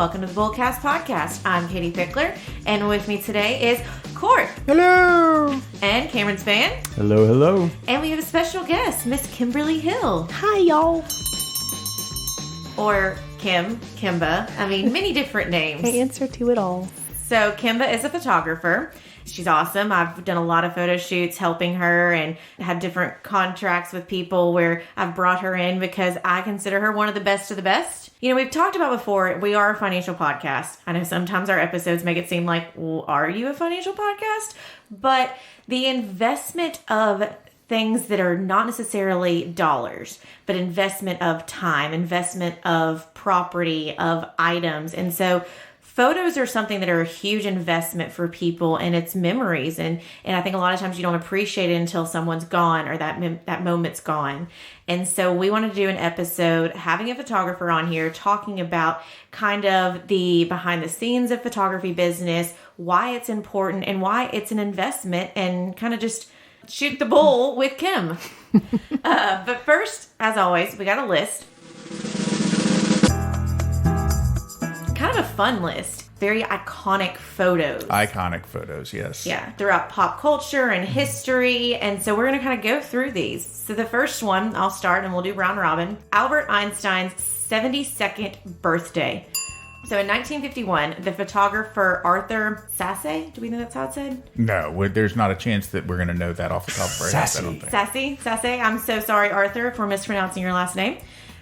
welcome to the Bullcast Podcast. I'm Katie Pickler, and with me today is Court. Hello. And Cameron Spann. Hello, hello. And we have a special guest, Miss Kimberly Hill. Hi, y'all. Or Kimba. I mean, many different names. I answer to it all. So Kimba is a photographer. She's awesome. I've done a lot of photo shoots helping her and had different contracts with people where I've brought her in because I consider her one of the best of the best. You know, we've talked about before, we are a financial podcast. I know sometimes our episodes make it seem like, well, are you a financial podcast? But the investment of things that are not necessarily dollars, but investment of time, investment of property, of items. And so photos are something that are a huge investment for people, and it's memories. And I think a lot of times you don't appreciate it until someone's gone or that moment's gone. And so we wanted to do an episode having a photographer on here talking about kind of the behind the scenes of photography business, why it's important and why it's an investment, and kind of just shoot the bull with Kim. But first, as always, we got a list. Kind of a fun list. Very iconic photos. Iconic photos, yes. Yeah, throughout pop culture and history. And so we're going to kind of go through these. So the first one, I'll start and we'll do round robin. Albert Einstein's 72nd birthday. So in 1951, the photographer Arthur Sasse, do we think that's how it's said? No, there's not a chance that we're going to know that off the top of our heads, I don't think. Sasse, I'm so sorry, Arthur, for mispronouncing your last name.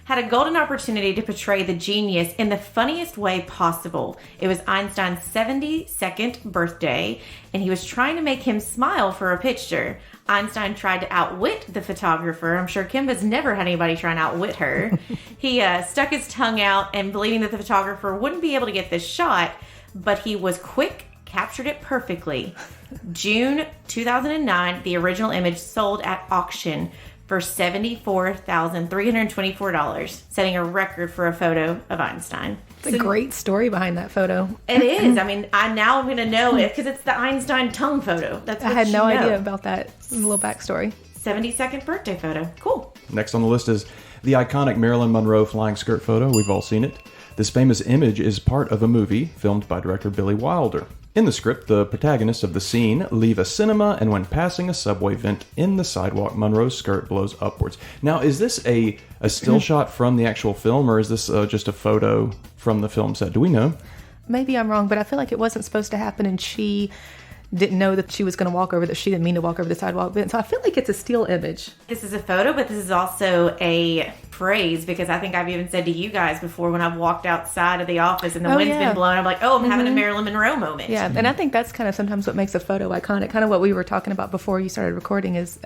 Had a golden opportunity to portray the genius in the funniest way possible. It was Einstein's 72nd birthday, and he was trying to make him smile for a picture. Einstein tried to outwit the photographer. I'm sure Kimba's never had anybody try and outwit her. He stuck his tongue out and believing that the photographer wouldn't be able to get this shot, but he was quick, captured it perfectly. June 2009, the original image sold at auction for $74,324, setting a record for a photo of Einstein. It's a great story behind that photo. It is. I mean, I'm going to know it because it's the Einstein tongue photo. I had no idea about that. A little backstory. 72nd birthday photo. Cool. Next on the list is the iconic Marilyn Monroe flying skirt photo. We've all seen it. This famous image is part of a movie filmed by director Billy Wilder. In the script, the protagonists of the scene leave a cinema, and when passing a subway vent in the sidewalk, Monroe's skirt blows upwards. Now, is this a still shot from the actual film, or is this just a photo from the film set? Do we know? Maybe I'm wrong, but I feel like it wasn't supposed to happen, and she didn't know that she was going to walk over, that she didn't mean to walk over the sidewalk vent. So I feel like it's a still image. This is a photo, but this is also a phrase, because I think I've even said to you guys before when I've walked outside of the office and the wind's been blowing, I'm like, oh, I'm having a Marilyn Monroe moment. Yeah, and I think that's kind of sometimes what makes a photo iconic. Kind of what we were talking about before you started recording is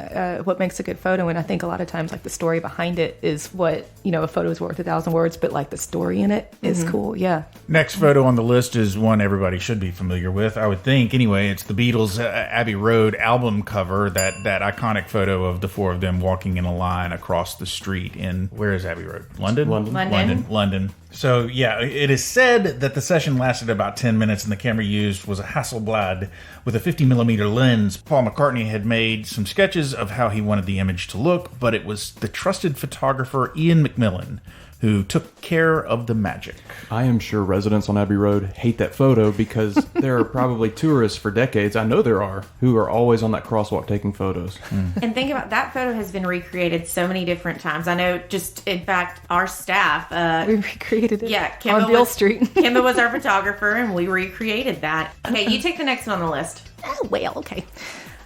what makes a good photo. And I think a lot of times, like, the story behind it is what, you know, a photo is worth 1,000 words, but like the story in it is cool. Yeah. Next photo on the list is one everybody should be familiar with, I would think. Anyway, it's the Beatles' Abbey Road album cover, that iconic photo of the four of them walking in a line across the street in, where is Abbey Road? London. So, yeah, it is said that the session lasted about 10 minutes and the camera used was a Hasselblad with a 50mm lens. Paul McCartney had made some sketches of how he wanted the image to look, but it was the trusted photographer Ian McMillan who took care of the magic. I am sure residents on Abbey Road hate that photo because there are probably tourists for decades, I know there are, who are always on that crosswalk taking photos. And think about that photo has been recreated so many different times. I know, just in fact, our staff we recreated it. Yeah, on Beale Street. Kimba was our photographer, and we recreated that. Okay, you take the next one on the list. Oh, well, okay.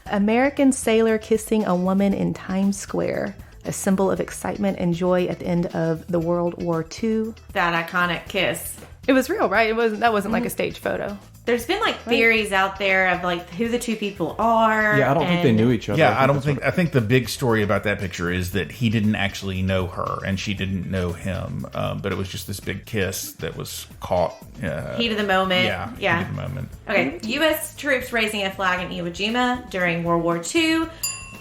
American sailor kissing a woman in Times Square. A symbol of excitement and joy at the end of the World War II. That iconic kiss. It was real, right? That wasn't like a stage photo. There's been like theories out there of like who the two people are. Yeah, I don't think they knew each other. Yeah, I think the big story about that picture is that he didn't actually know her and she didn't know him. But it was just this big kiss that was caught. Heat of the moment. Yeah. Heat of the moment. Okay, U.S. troops raising a flag in Iwo Jima during World War II.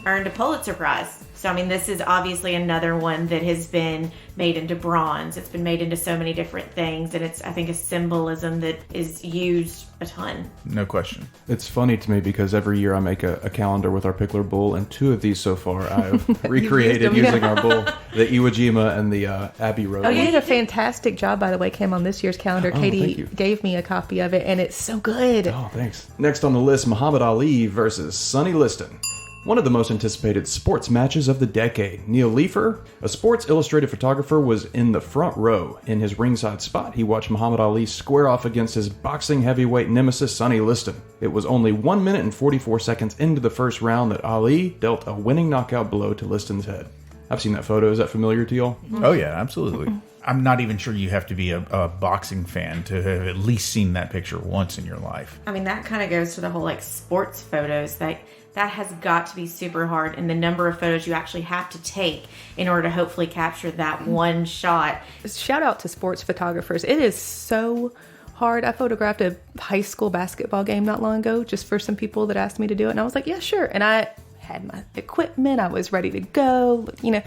earned a Pulitzer Prize. So, I mean, this is obviously another one that has been made into bronze. It's been made into so many different things, and it's, I think, a symbolism that is used a ton. No question. It's funny to me because every year I make a calendar with our Pickler bull, and 2 of these so far I have recreated using our bull, the Iwo Jima and the Abbey Road. Oh, you did a fantastic job, by the way, Kim, on this year's calendar. Katie gave me a copy of it, and it's so good. Oh, thanks. Next on the list, Muhammad Ali versus Sonny Liston. One of the most anticipated sports matches of the decade. Neil Leifer, a Sports Illustrated photographer, was in the front row. In his ringside spot, he watched Muhammad Ali square off against his boxing heavyweight nemesis, Sonny Liston. It was only 1 minute and 44 seconds into the first round that Ali dealt a winning knockout blow to Liston's head. I've seen that photo. Is that familiar to y'all? Oh, yeah, absolutely. I'm not even sure you have to be a boxing fan to have at least seen that picture once in your life. I mean, that kind of goes to the whole, like, sports photos. That has got to be super hard, and the number of photos you actually have to take in order to hopefully capture that one shot. Shout out to sports photographers. It is so hard. I photographed a high school basketball game not long ago just for some people that asked me to do it, and I was like, yeah, sure. And I had my equipment. I was ready to go. You know,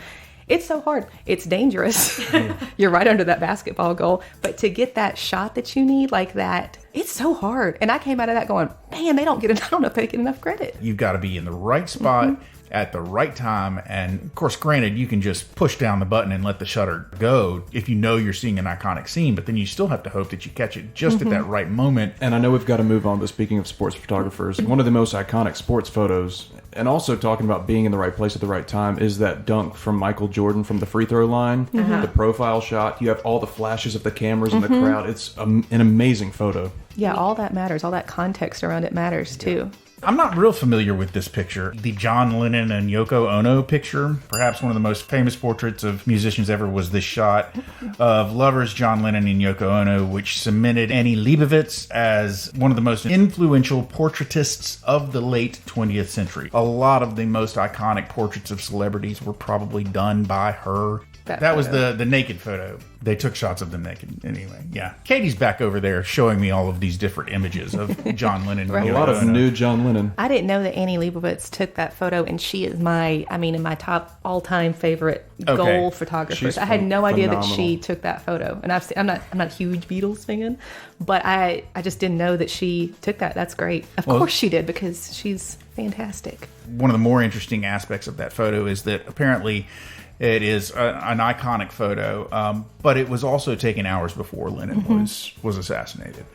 it's so hard. It's dangerous. You're right under that basketball goal. But to get that shot that you need like that, it's so hard. And I came out of that going, man, I don't know if they get enough credit. You've got to be in the right spot at the right time. And of course, granted, you can just push down the button and let the shutter go if you know you're seeing an iconic scene, but then you still have to hope that you catch it just at that right moment. And I know we've got to move on, but speaking of sports photographers, one of the most iconic sports photos, and also talking about being in the right place at the right time, is that dunk from Michael Jordan from the free throw line. The profile shot. You have all the flashes of the cameras in the crowd. It's an amazing photo. Yeah, all that matters. All that context around it matters, too. I'm not real familiar with this picture. The John Lennon and Yoko Ono picture, perhaps one of the most famous portraits of musicians ever, was this shot of lovers John Lennon and Yoko Ono, which cemented Annie Leibovitz as one of the most influential portraitists of the late 20th century. A lot of the most iconic portraits of celebrities were probably done by her. That was the naked photo. They took shots of them naked. Anyway, yeah. Katie's back over there showing me all of these different images of John Lennon. Right. A lot of new John Lennon. I didn't know that Annie Leibovitz took that photo, and she is in my top all-time favorite goal photographers. She's I had no idea that phenomenal. she took that photo. And I'm not a huge Beatles fan, but I just didn't know that she took that. That's great. Of course she did, because she's fantastic. One of the more interesting aspects of that photo is that apparently it is an iconic photo, but it was also taken hours before Lennon was assassinated.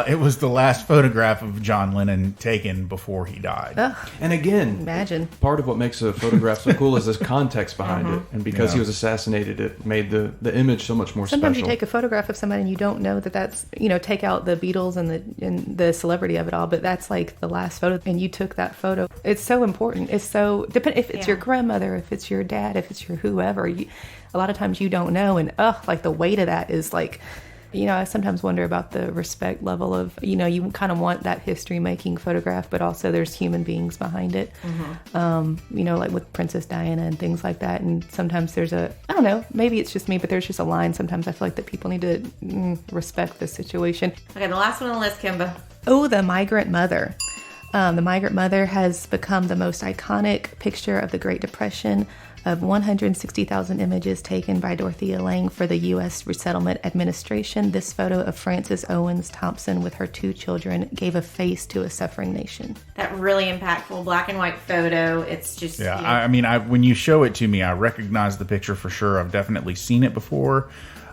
It was the last photograph of John Lennon taken before he died. And again, Imagine. part of what makes a photograph so cool is this context behind it. And because he was assassinated, it made the image so much more Sometimes special. you take a photograph of somebody and you don't know that that's, take out the Beatles and the celebrity of it all, but that's like the last photo, and you took that photo. It's so important. It's so, if it's your grandmother, if it's your dad, if it's your whoever, a lot of times you don't know, and like the weight of that is like, I sometimes wonder about the respect level of, you kind of want that history-making photograph, but also there's human beings behind it, like with Princess Diana and things like that. And sometimes there's I don't know, maybe it's just me, but there's just a line sometimes I feel like that people need to respect the situation. Okay, the last one on the list, Kimba. Oh, the migrant mother. The migrant mother has become the most iconic picture of the Great Depression. Of 160,000 images taken by Dorothea Lange for the U.S. Resettlement Administration, this photo of Frances Owens Thompson with her 2 children gave a face to a suffering nation. That really impactful black and white photo. It's just... Yeah, when you show it to me, I recognize the picture for sure. I've definitely seen it before.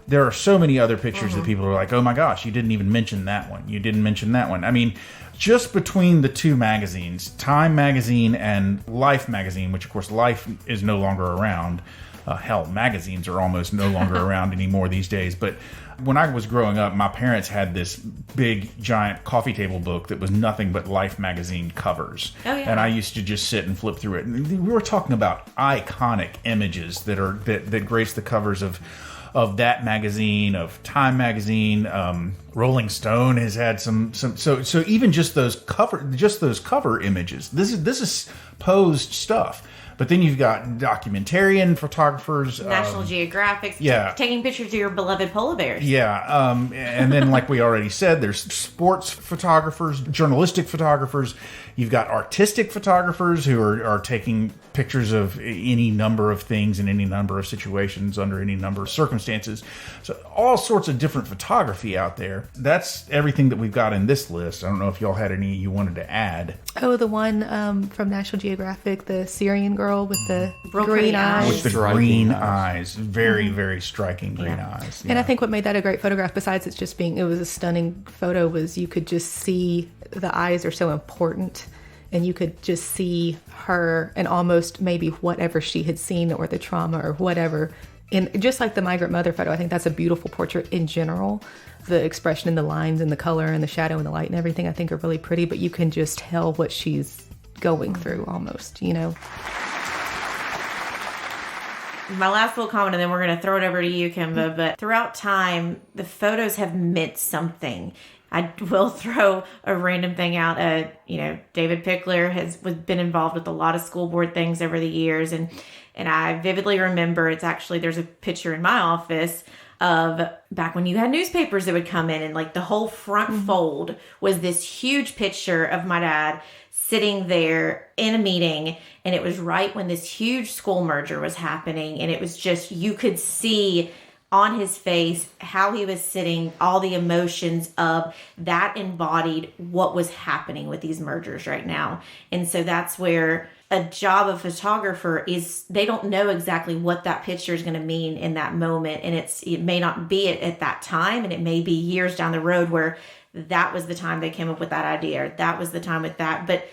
There are so many other pictures that people are like, oh my gosh, you didn't even mention that one. You didn't mention that one. I mean, just between the 2 magazines, Time magazine and Life magazine, which of course Life is no longer around. Hell, magazines are almost no longer around anymore these days. But when I was growing up, my parents had this big, giant coffee table book that was nothing but Life magazine covers. Oh, yeah. And I used to just sit and flip through it. And we were talking about iconic images that grace the covers of that magazine, of Time magazine. Rolling Stone has had some. So even just those cover images. This is posed stuff. But then you've got documentarian photographers, National Geographic, yeah. taking pictures of your beloved polar bears. Yeah, and then like we already said, there's sports photographers, journalistic photographers. You've got artistic photographers who are taking pictures of any number of things in any number of situations under any number of circumstances. So all sorts of different photography out there. That's everything that we've got in this list. I don't know if y'all had any you wanted to add. Oh, the one from National Geographic, the Syrian girl with the Real green pretty eyes. eyes. With the Striking green eyes. eyes. Very, very striking green eyes. And I think what made that a great photograph, besides it just being, it was a stunning photo, was you could just see the eyes are so important. And you could just see her and almost maybe whatever she had seen or the trauma or whatever. And just like the migrant mother photo, I think that's a beautiful portrait in general. The expression in the lines and the color and the shadow and the light and everything I think are really pretty, but you can just tell what she's going through almost, you know. My last little comment, and then we're going to throw it over to you, Kimba. But throughout time, the photos have meant something. I will throw a random thing out. David Pickler has been involved with a lot of school board things over the years, and I vividly remember there's a picture in my office of back when you had newspapers that would come in, and like the whole front fold was this huge picture of my dad sitting there in a meeting, and it was right when this huge school merger was happening, and it was just, you could see on his face how he was sitting, all the emotions of that embodied what was happening with these mergers right now. And so that's where a job of photographer is, they don't know exactly what that picture is going to mean in that moment, and it may not be it at that time, and it may be years down the road where that was the time they came up with that idea, or that was the time with that. But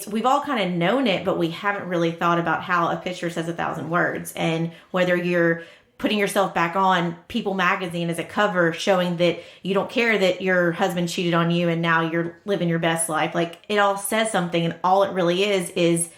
we've all kind of known it, but we haven't really thought about how a picture says 1,000 words, and whether you're putting yourself back on People magazine as a cover showing that you don't care that your husband cheated on you and now you're living your best life. Like, it all says something, and all it really is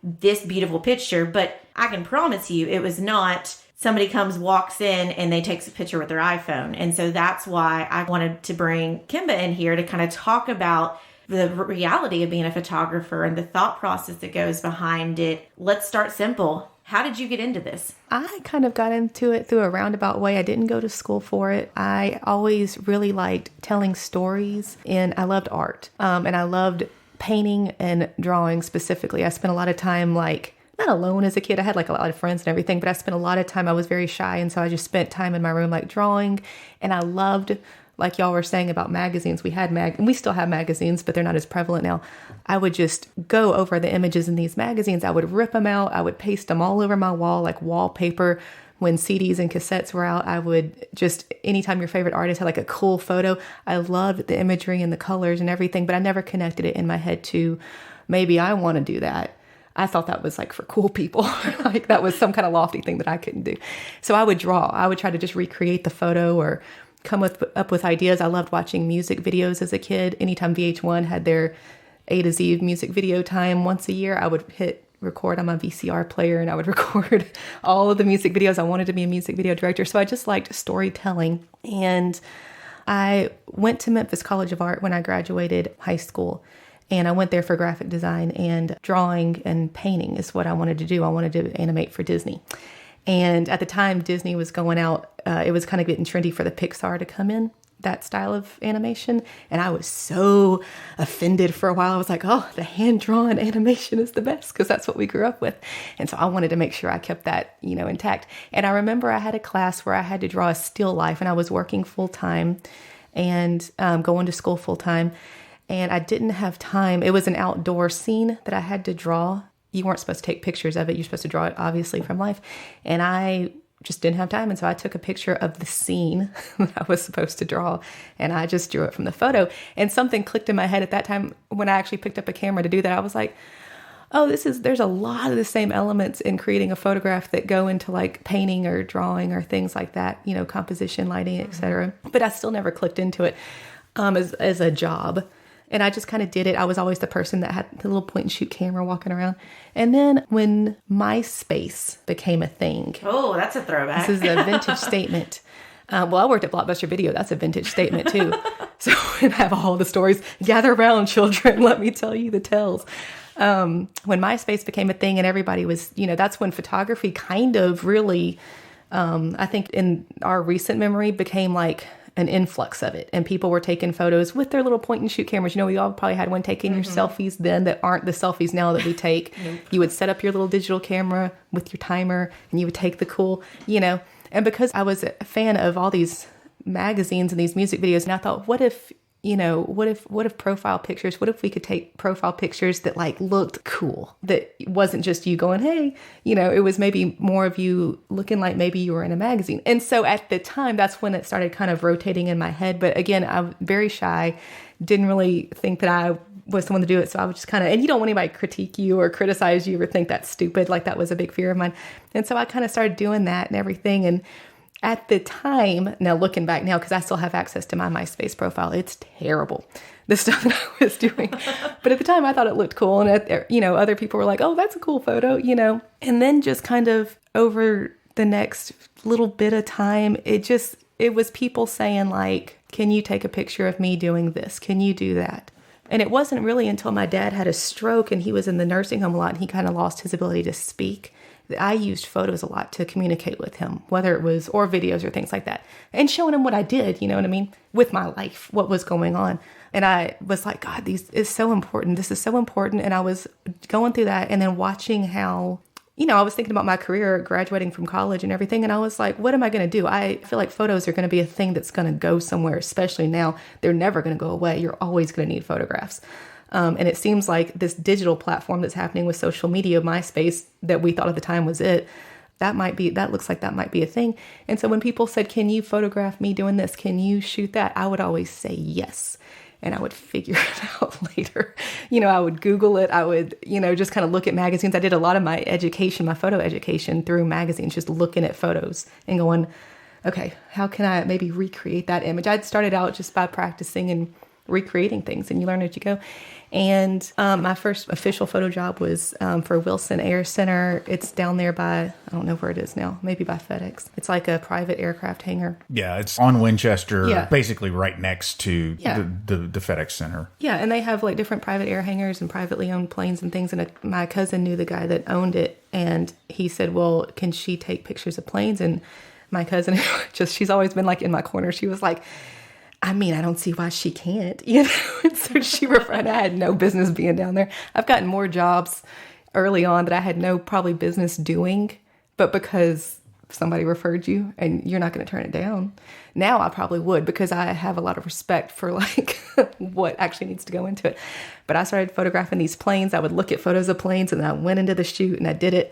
this beautiful picture. But I can promise you it was not somebody walks in and they takes a picture with their iPhone. And so that's why I wanted to bring Kimba in here to kind of talk about the reality of being a photographer and the thought process that goes behind it. Let's start simple. How did you get into this? I kind of got into it through a roundabout way. I didn't go to school for it. I always really liked telling stories, and I loved art. And I loved painting and drawing specifically. I spent a lot of time not alone as a kid. I had a lot of friends and everything, but I spent a lot of time, I was very shy. And so I just spent time in my room drawing. And I loved, like y'all were saying about magazines, we had and we still have magazines, but they're not as prevalent now. I would just go over the images in these magazines. I would rip them out. I would paste them all over my wall like wallpaper. When CDs and cassettes were out, I would just, anytime your favorite artist had a cool photo, I loved the imagery and the colors and everything, but I never connected it in my head to maybe I want to do that. I thought that was for cool people. That was some kind of lofty thing that I couldn't do. So I would draw. I would try to just recreate the photo or come up with ideas. I loved watching music videos as a kid. Anytime VH1 had their A to Z music video time once a year, I would hit record on my VCR player and I would record all of the music videos. I wanted to be a music video director. So I just liked storytelling. And I went to Memphis College of Art when I graduated high school. And I went there for graphic design, and drawing and painting is what I wanted to do. I wanted to animate for Disney. And at the time Disney was going out, it was kind of getting trendy for the Pixar to come in, that style of animation. And I was so offended for a while. I was like, oh, the hand-drawn animation is the best, because that's what we grew up with. And so I wanted to make sure I kept that, intact. And I remember I had a class where I had to draw a still life, and I was working full-time and going to school full-time. And I didn't have time. It was an outdoor scene that I had to draw. You weren't supposed to take pictures of it. You're supposed to draw it, obviously, from life. And I just didn't have time. And so I took a picture of the scene that I was supposed to draw, and I just drew it from the photo. And something clicked in my head at that time when I actually picked up a camera to do that. I was like, oh, there's a lot of the same elements in creating a photograph that go into painting or drawing or things like that, composition, lighting, etc. But I still never clicked into it as a job. And I just kind of did it. I was always the person that had the little point and shoot camera walking around. And then when MySpace became a thing. Oh, that's a throwback. This is a vintage statement. Well, I worked at Blockbuster Video. That's a vintage statement too. So I have all the stories. Gather around, children. Let me tell you the tales. When MySpace became a thing and everybody was, that's when photography kind of really, I think in our recent memory became like an influx of it. And people were taking photos with their little point and shoot cameras. We all probably had one taking your selfies then that aren't the selfies now that we take. Nope. You would set up your little digital camera with your timer and you would take the cool, And because I was a fan of all these magazines and ththese music videos, and I thought, what if profile pictures, what if we could take profile pictures that like looked cool, that wasn't just you going, hey, it was maybe more of you looking like maybe you were in a magazine. And so at the time, that's when it started kind of rotating in my head. But again, I'm very shy, didn't really think that I was the one to do it. So I was just kind of, and you don't want anybody to critique you or criticize you or think that's stupid. Like that was a big fear of mine. And so I kind of started doing that and everything. And at the time, now looking back now, because I still have access to my MySpace profile, it's terrible, the stuff that I was doing. But at the time, I thought it looked cool. And, other people were like, oh, that's a cool photo, And then just kind of over the next little bit of time, it was people saying like, can you take a picture of me doing this? Can you do that? And it wasn't really until my dad had a stroke and he was in the nursing home a lot and he kind of lost his ability to speak, I used photos a lot to communicate with him, whether it was, or videos or things like that, and showing him what I did, with my life, what was going on. And I was like, God, this is so important. This is so important. And I was going through that and then watching how, I was thinking about my career, graduating from college and everything. And I was like, what am I going to do? I feel like photos are going to be a thing that's going to go somewhere, especially now. They're never going to go away. You're always going to need photographs. And it seems like this digital platform that's happening with social media, MySpace, that we thought at the time was it, that looks like that might be a thing. And so when people said, can you photograph me doing this? Can you shoot that? I would always say yes. And I would figure it out later. I would Google it. I would, just kind of look at magazines. I did a lot of my education, my photo education through magazines, just looking at photos and going, okay, how can I maybe recreate that image? I'd started out just by practicing and recreating things, and you learn as you go. And my first official photo job was for Wilson Air Center. It's down there by, I don't know where it is now, maybe by FedEx. It's like a private aircraft hangar. Yeah, it's on Winchester, basically right next to the FedEx Center. Yeah, and they have like different private air hangars and privately owned planes and things. And my cousin knew the guy that owned it, and he said, well, can she take pictures of planes? And my cousin, she's always been like in my corner. She was like, I don't see why she can't, And so she referred, I had no business being down there. I've gotten more jobs early on that I had no probably business doing, but because somebody referred you and you're not going to turn it down. Now I probably would, because I have a lot of respect for like what actually needs to go into it. But I started photographing these planes. I would look at photos of planes and I went into the shoot and I did it.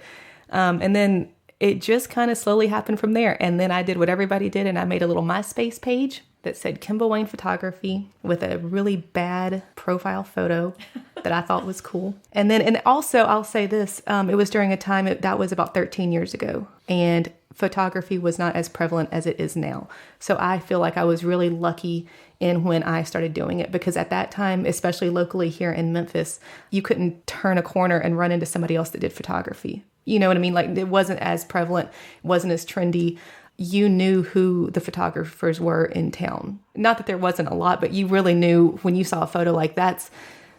And then it just kind of slowly happened from there. And then I did what everybody did, and I made a little MySpace page that said Kimba Wayne Photography with a really bad profile photo that I thought was cool. And also I'll say this, it was during a time that was about 13 years ago, and photography was not as prevalent as it is now. So I feel like I was really lucky in when I started doing it, because at that time, especially locally here in Memphis, you couldn't turn a corner and run into somebody else that did photography. You know what I mean? Like it wasn't as prevalent, wasn't as trendy. You knew who the photographers were in town. Not that there wasn't a lot, but you really knew when you saw a photo like that's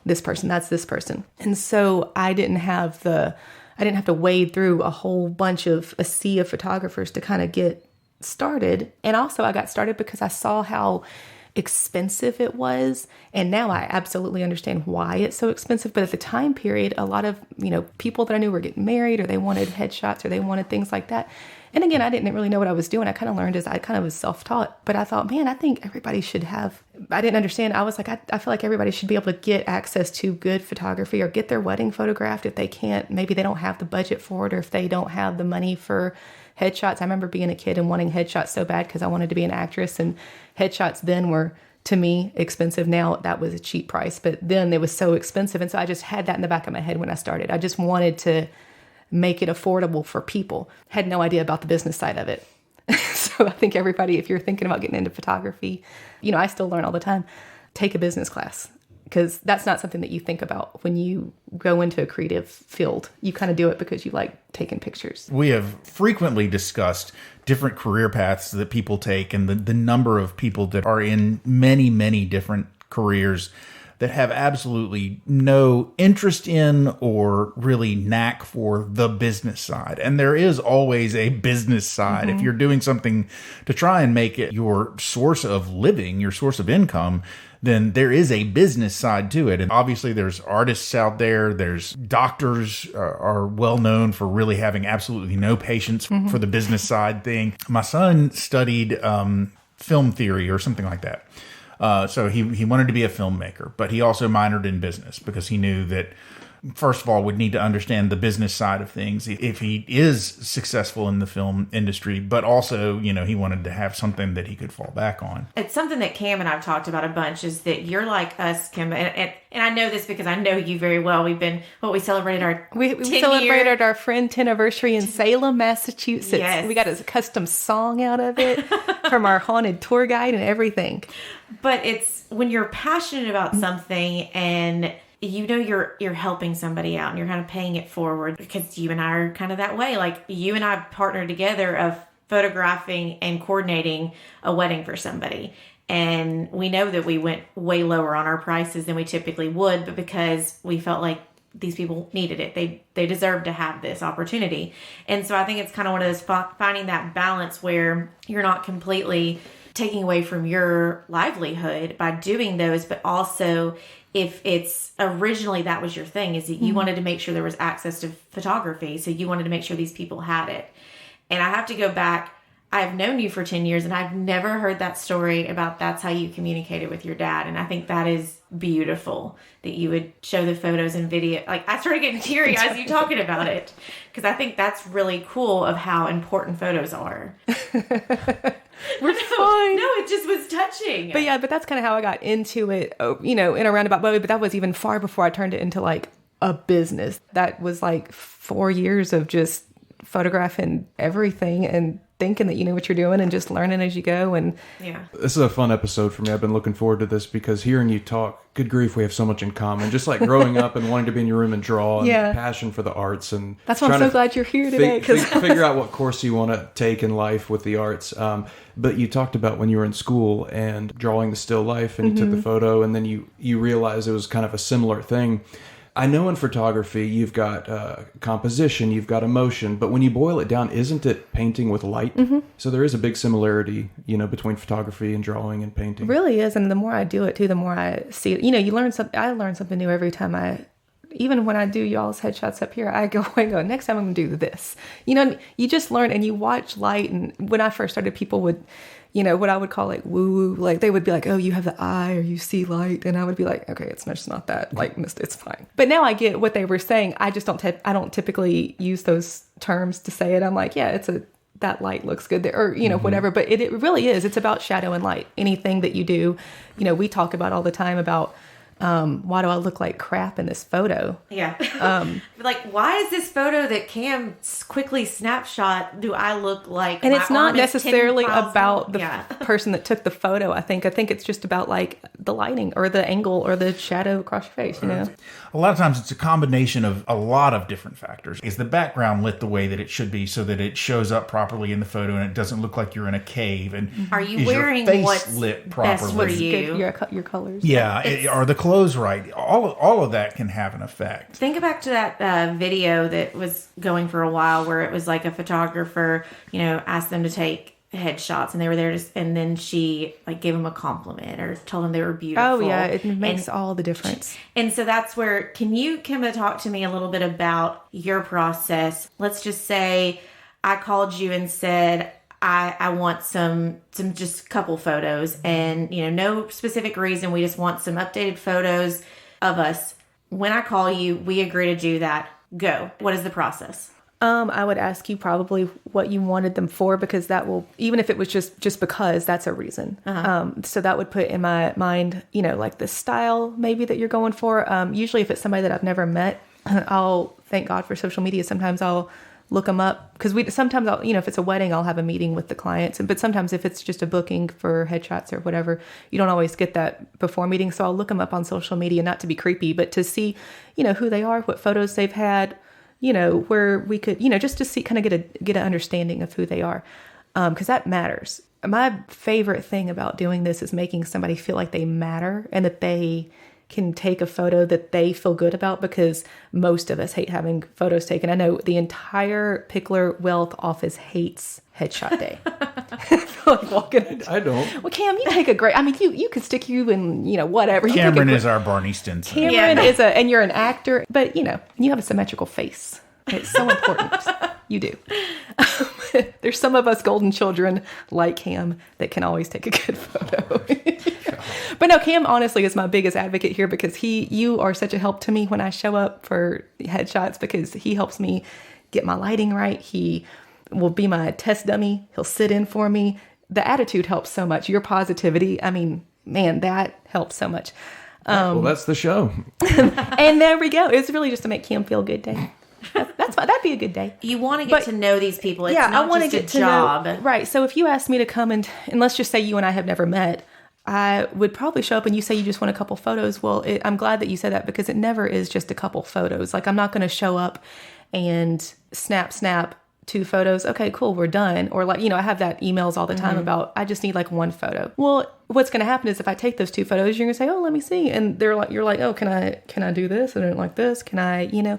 this person, that's this person. And so I didn't have to wade through a sea of photographers to kind of get started. And also I got started because I saw how expensive it was. And now I absolutely understand why it's so expensive. But at the time period, a lot of, people that I knew were getting married, or they wanted headshots, or they wanted things like that. And again, I didn't really know what I was doing. I kind of learned as I kind of was self-taught. But I thought, man, I think everybody should have, I didn't understand. I was like, I feel like everybody should be able to get access to good photography, or get their wedding photographed if they can't. Maybe they don't have the budget for it, or if they don't have the money for headshots. I remember being a kid and wanting headshots so bad because I wanted to be an actress. And headshots then were, to me, expensive. Now that was a cheap price, but then it was so expensive. And so I just had that in the back of my head when I started. I just wanted to make it affordable for people. Had no idea about the business side of it. So I think everybody, if you're thinking about getting into photography, I still learn all the time, take a business class, because that's not something that you think about when you go into a creative field. You kind of do it because you like taking pictures. We have frequently discussed different career paths that people take and the number of people that are in many, many different careers that have absolutely no interest in or really knack for the business side. And there is always a business side. If you're doing something to try and make it your source of living, your source of income, then there is a business side to it. And obviously there's artists out there, there's doctors are well known for really having absolutely no patience for the business side thing. My son studied film theory or something like that. So he wanted to be a filmmaker, but he also minored in business because he knew that, first of all, would need to understand the business side of things if he is successful in the film industry, but also, he wanted to have something that he could fall back on. It's something that Cam and I've talked about a bunch, is that you're like us, Kimba, and I know this because I know you very well. We celebrated our we 10 celebrated year. our friend 10th anniversary in Salem, Massachusetts. Yes. We got a custom song out of it from our haunted tour guide and everything. But it's when you're passionate about something and you're helping somebody out and you're kind of paying it forward, because you and I are kind of that way. Like, you and I partnered together of photographing and coordinating a wedding for somebody. And we know that we went way lower on our prices than we typically would, but because we felt like these people needed it. They deserve to have this opportunity. And so I think it's kind of one of those finding that balance where you're not completely taking away from your livelihood by doing those, but also if it's originally that was your thing, is that you wanted to make sure there was access to photography. So you wanted to make sure these people had it. And I have to go back. I've known you for 10 years and I've never heard that story about that's how you communicated with your dad. And I think that is beautiful that you would show the photos and video. Like, I started getting teary eyes you talking about it, because I think that's really cool of how important photos are. We're fine. No, it just was touching. But that's kind of how I got into it, in a roundabout way. But that was even far before I turned it into like a business. That was like 4 years of just photographing everything and thinking that you know what you're doing and just learning as you go. And yeah, this is a fun episode for me. I've been looking forward to this because hearing you talk, good grief, we have so much in common. Just like growing up and wanting to be in your room and draw, and passion for the arts, and that's why I'm so glad you're here today. Because figure out what course you want to take in life with the arts. But you talked about when you were in school and drawing the still life, and you took the photo, and then you realized it was kind of a similar thing. I know in photography you've got composition, you've got emotion, but when you boil it down, isn't it painting with light? So there is a big similarity, between photography and drawing and painting. It really is, and the more I do it too, the more I see it. You learn something. I learn something new every time even when I do y'all's headshots up here, I go, next time I'm going to do this. You just learn and you watch light. And when I first started, people would, what I would call like woo-woo, like they would be like, oh, you have the eye or you see light. And I would be like, okay, it's just not that, like, it's fine. But now I get what they were saying. I just I don't typically use those terms to say it. I'm like, yeah, that light looks good there, or, whatever. But it really is. It's about shadow and light. Anything that you do, we talk about all the time about, why do I look like crap in this photo? Yeah. Like, why is this photo that Cam quickly snapshot, do I look like? And it's not necessarily about the yeah. person that took the photo. I think it's just about like the lighting or the angle or the shadow across your face, A lot of times it's a combination of a lot of different factors. Is the background lit the way that it should be so that it shows up properly in the photo and it doesn't look like you're in a cave? And are you is wearing your face what's lit best for properly? you? Your colors. Yeah, are the clothes right? All of that can have an effect. Think back to that video that was going for a while where it was like a photographer, asked them to take headshots and they were there and then she like gave them a compliment or told them they were beautiful. Oh yeah, it makes all the difference. And so that's where, can you, Kimba, talk to me a little bit about your process? Let's just say I called you and said, I want some just couple photos and, no specific reason. We just want some updated photos of us. When I call you, we agree to do that. Go. What is the process? I would ask you probably what you wanted them for, because that will, even if it was just because, that's a reason. So that would put in my mind, like the style maybe that you're going for. Usually if it's somebody that I've never met, I'll, thank God for social media, sometimes I'll look them up, because sometimes I'll, if it's a wedding, I'll have a meeting with the clients, but sometimes if it's just a booking for headshots or whatever, you don't always get that before meeting. So I'll look them up on social media, not to be creepy, but to see, who they are, what photos they've had, where we could, just to see, kind of get an understanding of who they are, because that matters. My favorite thing about doing this is making somebody feel like they matter and that they can take a photo that they feel good about, because most of us hate having photos taken. I know the entire Pickler Wealth office hates headshot day. I don't. Well, Cam, you take a great, you could stick you in, whatever. Cameron is our Barney Stinson. Cameron is and you're an actor, but you have a symmetrical face. It's so important. You do. There's some of us golden children like Cam that can always take a good photo. But no, Cam honestly is my biggest advocate here, because you are such a help to me when I show up for headshots, because he helps me get my lighting right. He will be my test dummy. He'll sit in for me. The attitude helps so much. Your positivity, man, that helps so much. Well, that's the show. And there we go. It's really just to make Cam feel a good day. That's fine. That'd be a good day. You want to get to know these people. It's not I want just to get a job. to know. Right. So if you asked me to come and let's just say you and I have never met, I would probably show up and you say you just want a couple photos. Well, I'm glad that you said that, because it never is just a couple photos. Like, I'm not going to show up and snap 2 photos. Okay, cool, we're done. Or like, I have that emails all the time about, I just need like 1 photo. Well, what's going to happen is if I take those 2 photos, you're going to say, oh, let me see. And you're like, oh, can I do this? I don't like this. Can I,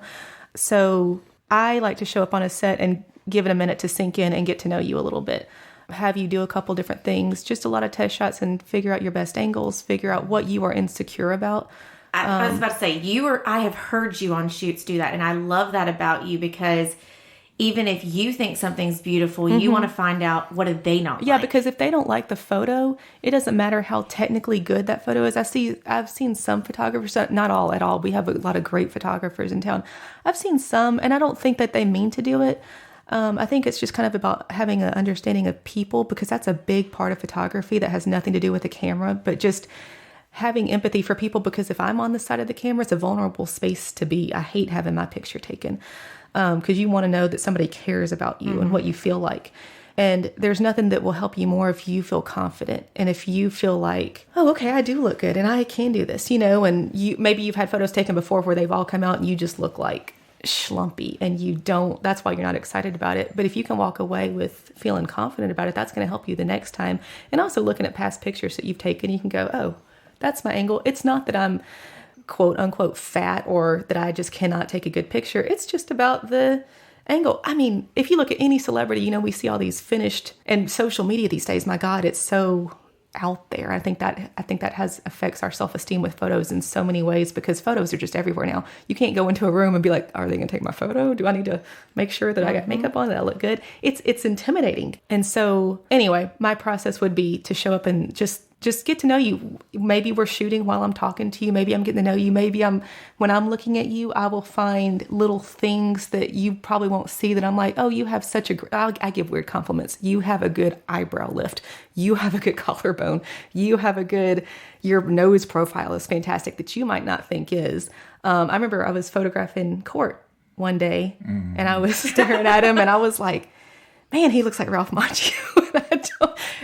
So I like to show up on a set and give it a minute to sink in and get to know you a little bit. Have you do a couple different things, just a lot of test shots, and figure out your best angles, figure out what you are insecure about. I was about to say, I have heard you on shoots do that. And I love that about you, because even if you think something's beautiful, you want to find out, what did they not like? Yeah, because if they don't like the photo, it doesn't matter how technically good that photo is. I've seen some photographers, not all at all. We have a lot of great photographers in town. I've seen some, and I don't think that they mean to do it. I think it's just kind of about having an understanding of people, because that's a big part of photography that has nothing to do with the camera, but just having empathy for people, because if I'm on the side of the camera, it's a vulnerable space to be. I hate having my picture taken, because you want to know that somebody cares about you and what you feel like. And there's nothing that will help you more if you feel confident, and if you feel like, oh, okay, I do look good and I can do this, and maybe you've had photos taken before where they've all come out and you just look like schlumpy, and that's why you're not excited about it. But if you can walk away with feeling confident about it, that's going to help you the next time. And also looking at past pictures that you've taken, you can go, oh, that's my angle. It's not that I'm quote unquote fat or that I just cannot take a good picture. It's just about the angle. If you look at any celebrity, we see all these finished, and social media these days, my God, it's so out there. I think that affects our self-esteem with photos in so many ways, because photos are just everywhere now. You can't go into a room and be like, are they going to take my photo? Do I need to make sure that I got makeup on, that I look good? It's intimidating. And so anyway, my process would be to show up and just get to know you. Maybe we're shooting while I'm talking to you. Maybe I'm getting to know you. Maybe when I'm looking at you, I will find little things that you probably won't see that I'm like, oh, you have I give weird compliments. You have a good eyebrow lift. You have a good collarbone. You have your nose profile is fantastic that you might not think is. I remember I was photographing Court one day and I was staring at him and I was like, man, he looks like Ralph Macchio,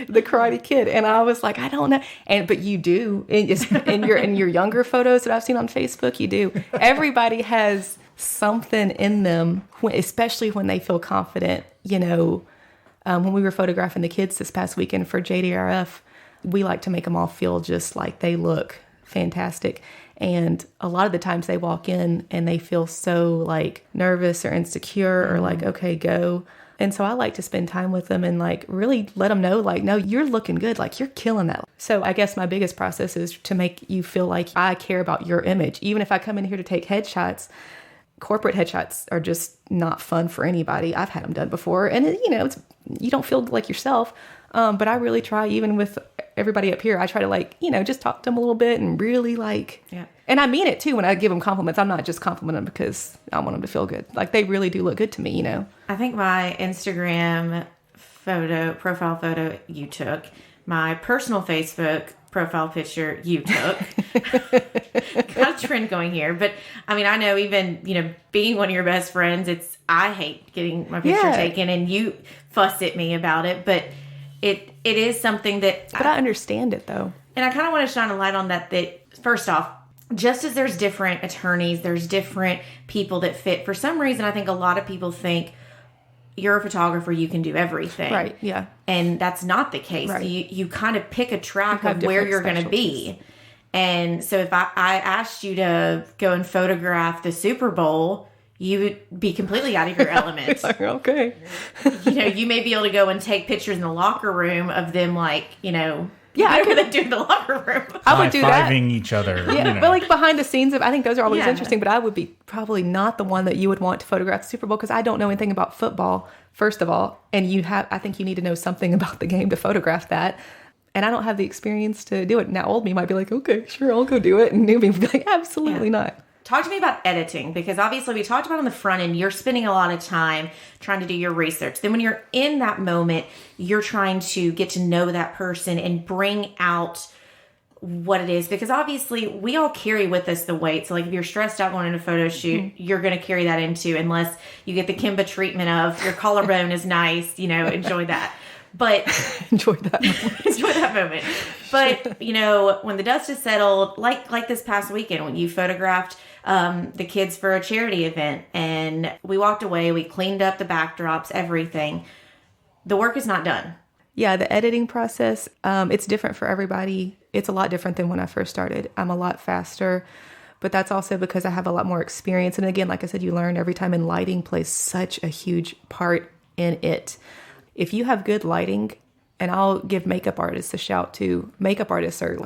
the Karate Kid. And I was like, I don't know. But you do. In your younger photos that I've seen on Facebook, you do. Everybody has something in them, especially when they feel confident. When we were photographing the kids this past weekend for JDRF, we like to make them all feel just like they look fantastic. And a lot of the times they walk in and they feel so like nervous or insecure or like, okay, go. And so I like to spend time with them and like really let them know, like, no, you're looking good. Like you're killing that. So I guess my biggest process is to make you feel like I care about your image. Even if I come in here to take headshots, corporate headshots are just not fun for anybody. I've had them done before and you don't feel like yourself. But I really try, even with everybody up here, I try to just talk to them a little bit and really yeah. And I mean it too when I give them compliments. I'm not just complimenting them because I want them to feel good. Like they really do look good to me, I think my Instagram profile photo you took, my personal Facebook profile picture you took. Got a trend going here. But I mean, I know even, being one of your best friends, I hate getting my picture taken, and you fuss at me about it, but it is something that... But I understand it, though. And I kind of want to shine a light on that first off, just as there's different attorneys, there's different people that fit. For some reason, I think a lot of people think you're a photographer, you can do everything. Right, yeah. And that's not the case. Right. You kind of pick a track of where you're going to be. And so if I asked you to go and photograph the Super Bowl, you would be completely out of your element. Okay. You may be able to go and take pictures in the locker room of them, Yeah, whatever they do in the locker room. I would do that. High-fiving each other. Yeah, but behind the scenes, I think those are always interesting, but I would be probably not the one that you would want to photograph the Super Bowl because I don't know anything about football, first of all. And I think you need to know something about the game to photograph that. And I don't have the experience to do it. Now, old me might be like, okay, sure, I'll go do it. And new me would be like, absolutely not. Talk to me about editing, because obviously we talked about on the front end, you're spending a lot of time trying to do your research. Then when you're in that moment, you're trying to get to know that person and bring out what it is, because obviously we all carry with us the weight. So if you're stressed out going into a photo shoot, you're going to carry that into, unless you get the Kimba treatment of your collarbone is nice, enjoy that. But enjoy that moment. But when the dust is settled, like this past weekend when you photographed the kids for a charity event, and we walked away, we cleaned up the backdrops, everything. The work is not done. Yeah, the editing process, it's different for everybody. It's a lot different than when I first started. I'm a lot faster, but that's also because I have a lot more experience. And again, like I said, you learn every time, and lighting plays such a huge part in it. If you have good lighting, and I'll give makeup artists a shout too. Makeup artists are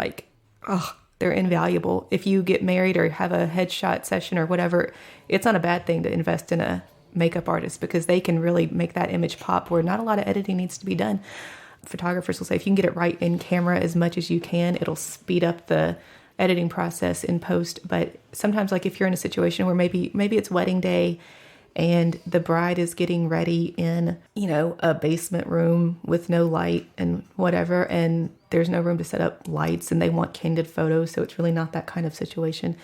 they're invaluable. If you get married or have a headshot session or whatever, it's not a bad thing to invest in a makeup artist, because they can really make that image pop where not a lot of editing needs to be done. Photographers will say if you can get it right in camera as much as you can, it'll speed up the editing process in post. But sometimes, if you're in a situation where maybe it's wedding day and the bride is getting ready in, a basement room with no light and whatever, and there's no room to set up lights, and they want candid photos, so it's really not that kind of situation.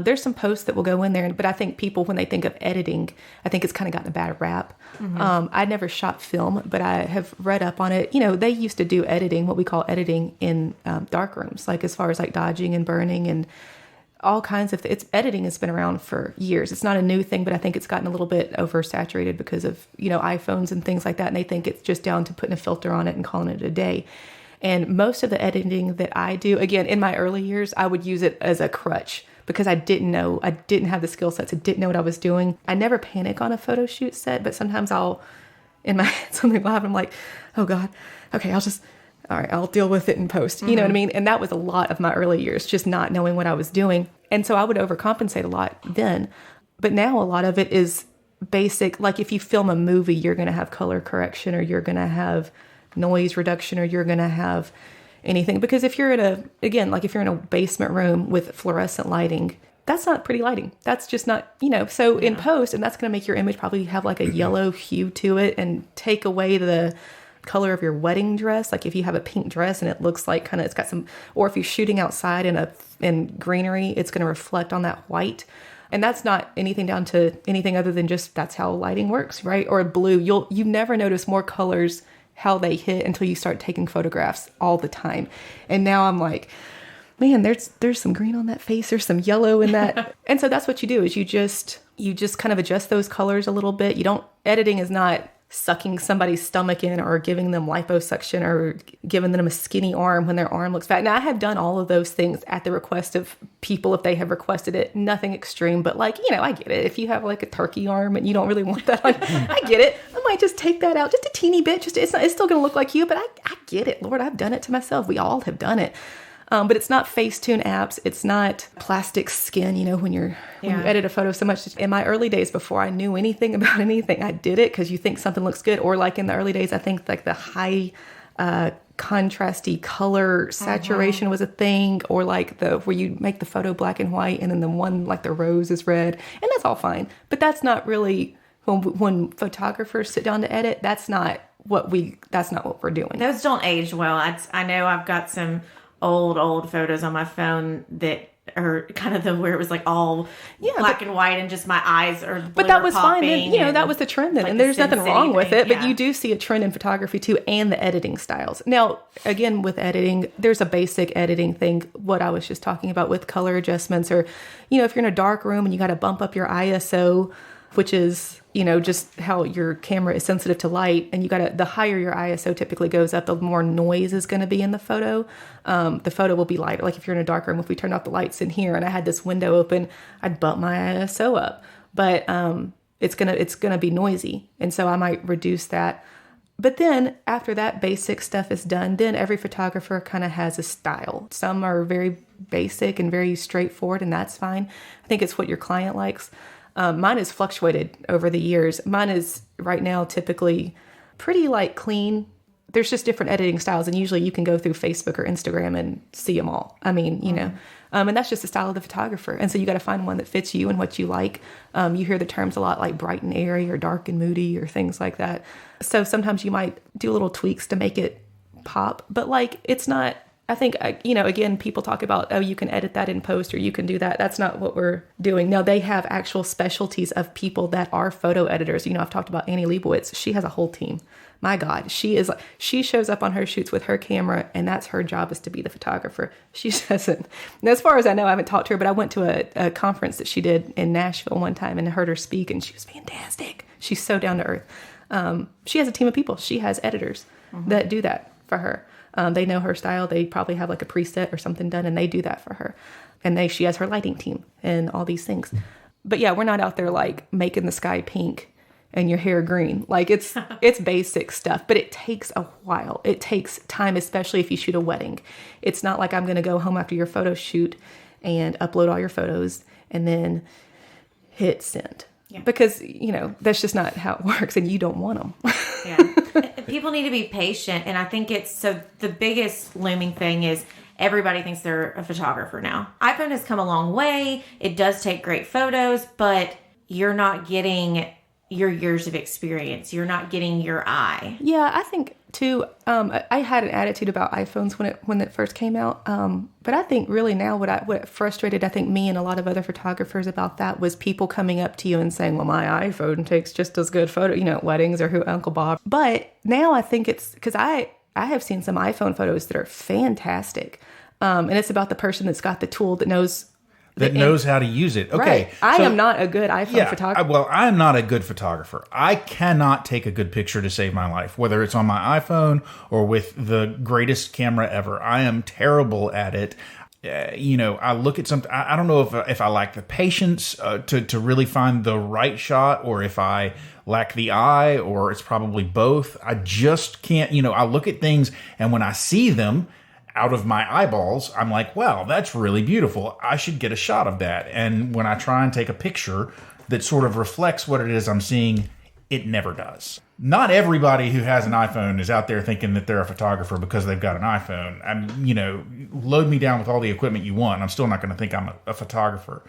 There's some posts that will go in there, but I think people, when they think of editing, I think it's kind of gotten a bad rap. Mm-hmm. I never shot film, but I have read up on it. They used to do editing, what we call editing, in dark rooms, as far as dodging and burning and all kinds of editing has been around for years. It's not a new thing, but I think it's gotten a little bit oversaturated because of, iPhones and things like that. And they think it's just down to putting a filter on it and calling it a day. And most of the editing that I do, again, in my early years, I would use it as a crutch because I didn't have the skill sets. I didn't know what I was doing. I never panic on a photo shoot set, but sometimes in my head, something will happen. I'm like, oh God, okay, all right, I'll deal with it in post. You know what I mean? And that was a lot of my early years, just not knowing what I was doing. And so I would overcompensate a lot then. But now a lot of it is basic. Like if you film a movie, you're going to have color correction, or you're going to have noise reduction, or you're going to have anything. Because if you're if you're in a basement room with fluorescent lighting, that's not pretty lighting. That's just not, so in post, and that's going to make your image probably have a yellow hue to it and take away the color of your wedding dress. Like if you have a pink dress and it looks like it's got some, or if you're shooting outside in greenery, it's going to reflect on that white. And that's not anything down to anything other than just that's how lighting works, right? Or blue, you never notice more colors how they hit until you start taking photographs all the time. And now I'm like, man, there's some green on that face, there's some yellow in that. And so that's what you do, is you just kind of adjust those colors a little bit. Editing is not sucking somebody's stomach in or giving them liposuction or giving them a skinny arm when their arm looks fat. Now, I have done all of those things at the request of people if they have requested it. Nothing extreme, but I get it. If you have a turkey arm and you don't really want that on, I get it. I might just take that out just a teeny bit. It's still going to look like you, but I get it. Lord, I've done it to myself. We all have done it. But it's not Facetune apps. It's not plastic skin, when you edit a photo so much. In my early days, before I knew anything about anything, I did it because you think something looks good. Or in the early days, I think the high contrasty color saturation was a thing. Or where you make the photo black and white and then the one the rose is red. And that's all fine. But that's not really, when photographers sit down to edit, that's not what we're doing. Those don't age well. I know I've got some old photos on my phone that are kind of where it was like all black and white and just my eyes are but that was fine then, that was the trend then, like and there's nothing wrong with it, but yeah. you do see a trend in photography too, and the editing styles. Now again, with editing, there's a basic editing thing, what I was just talking about with color adjustments, or if you're in a dark room and you got to bump up your ISO, which is just how your camera is sensitive to light, and the higher your ISO typically goes up, the more noise is going to be in the photo. The photo will be lighter. Like if you're in a dark room, if we turned off the lights in here and I had this window open, I'd bump my ISO up, but it's gonna be noisy, and so I might reduce that. But then after that basic stuff is done, then every photographer kind of has a style. Some are very basic and very straightforward, and that's fine. I think it's what your client likes. Mine has fluctuated over the years. Mine is right now typically pretty clean. There's just different editing styles, and usually you can go through Facebook or Instagram and see them all. I mean, and that's just the style of the photographer. And so you got to find one that fits you and what you like. You hear the terms a lot like bright and airy or dark and moody or things like that. So sometimes you might do little tweaks to make it pop, but it's not. I think, again, people talk about, you can edit that in post or you can do that. That's not what we're doing. No, they have actual specialties of people that are photo editors. I've talked about Annie Leibovitz. She has a whole team. My God, she shows up on her shoots with her camera, and that's her job, is to be the photographer. She doesn't. And as far as I know, I haven't talked to her, but I went to a conference that she did in Nashville one time and heard her speak, and she was fantastic. She's so down to earth. She has a team of people. She has editors that do that for her. They know her style. They probably have a preset or something done, and they do that for her. And she has her lighting team and all these things. But yeah, we're not out there making the sky pink and your hair green. It's basic stuff, but it takes a while. It takes time, especially if you shoot a wedding. It's not like I'm going to go home after your photo shoot and upload all your photos and then hit send. Yeah. Because, that's just not how it works, and you don't want them. Yeah. People need to be patient, and I think the biggest looming thing is everybody thinks they're a photographer now. iPhone has come a long way. It does take great photos, but you're not getting your years of experience. You're not getting your eye. Yeah, I think too, I had an attitude about iPhones when it first came out. But I think really now what frustrated, I think, me and a lot of other photographers about that was people coming up to you and saying, well, my iPhone takes just as good photo, at weddings or Uncle Bob. But now I think it's because I have seen some iPhone photos that are fantastic. And it's about the person that's got the tool that knows how to use it. Okay. Right. I am not a good iPhone photographer. I am not a good photographer. I cannot take a good picture to save my life, whether it's on my iPhone or with the greatest camera ever. I am terrible at it. I look at something. I don't know if I lack the patience to really find the right shot, or if I lack the eye, or it's probably both. I just can't, I look at things, and when I see them out of my eyeballs, I'm like, wow, that's really beautiful. I should get a shot of that. And when I try and take a picture that sort of reflects what it is I'm seeing, it never does. Not everybody who has an iPhone is out there thinking that they're a photographer because they've got an iPhone. Load me down with all the equipment you want. I'm still not going to think I'm a photographer.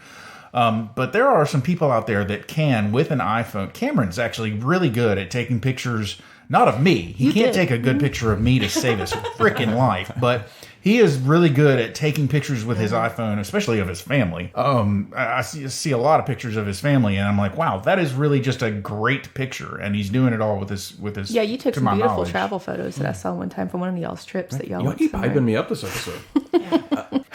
But there are some people out there that can, with an iPhone. Cameron's actually really good at taking pictures, not of me. He can't take a good picture of me to save his freaking life, but he is really good at taking pictures with his iPhone, especially of his family. I see a lot of pictures of his family, and I'm like, wow, that is really just a great picture. And he's doing it all with his. Yeah, you took some beautiful travel photos that I saw one time from one of y'all's trips that y'all went keep hyping me up this episode.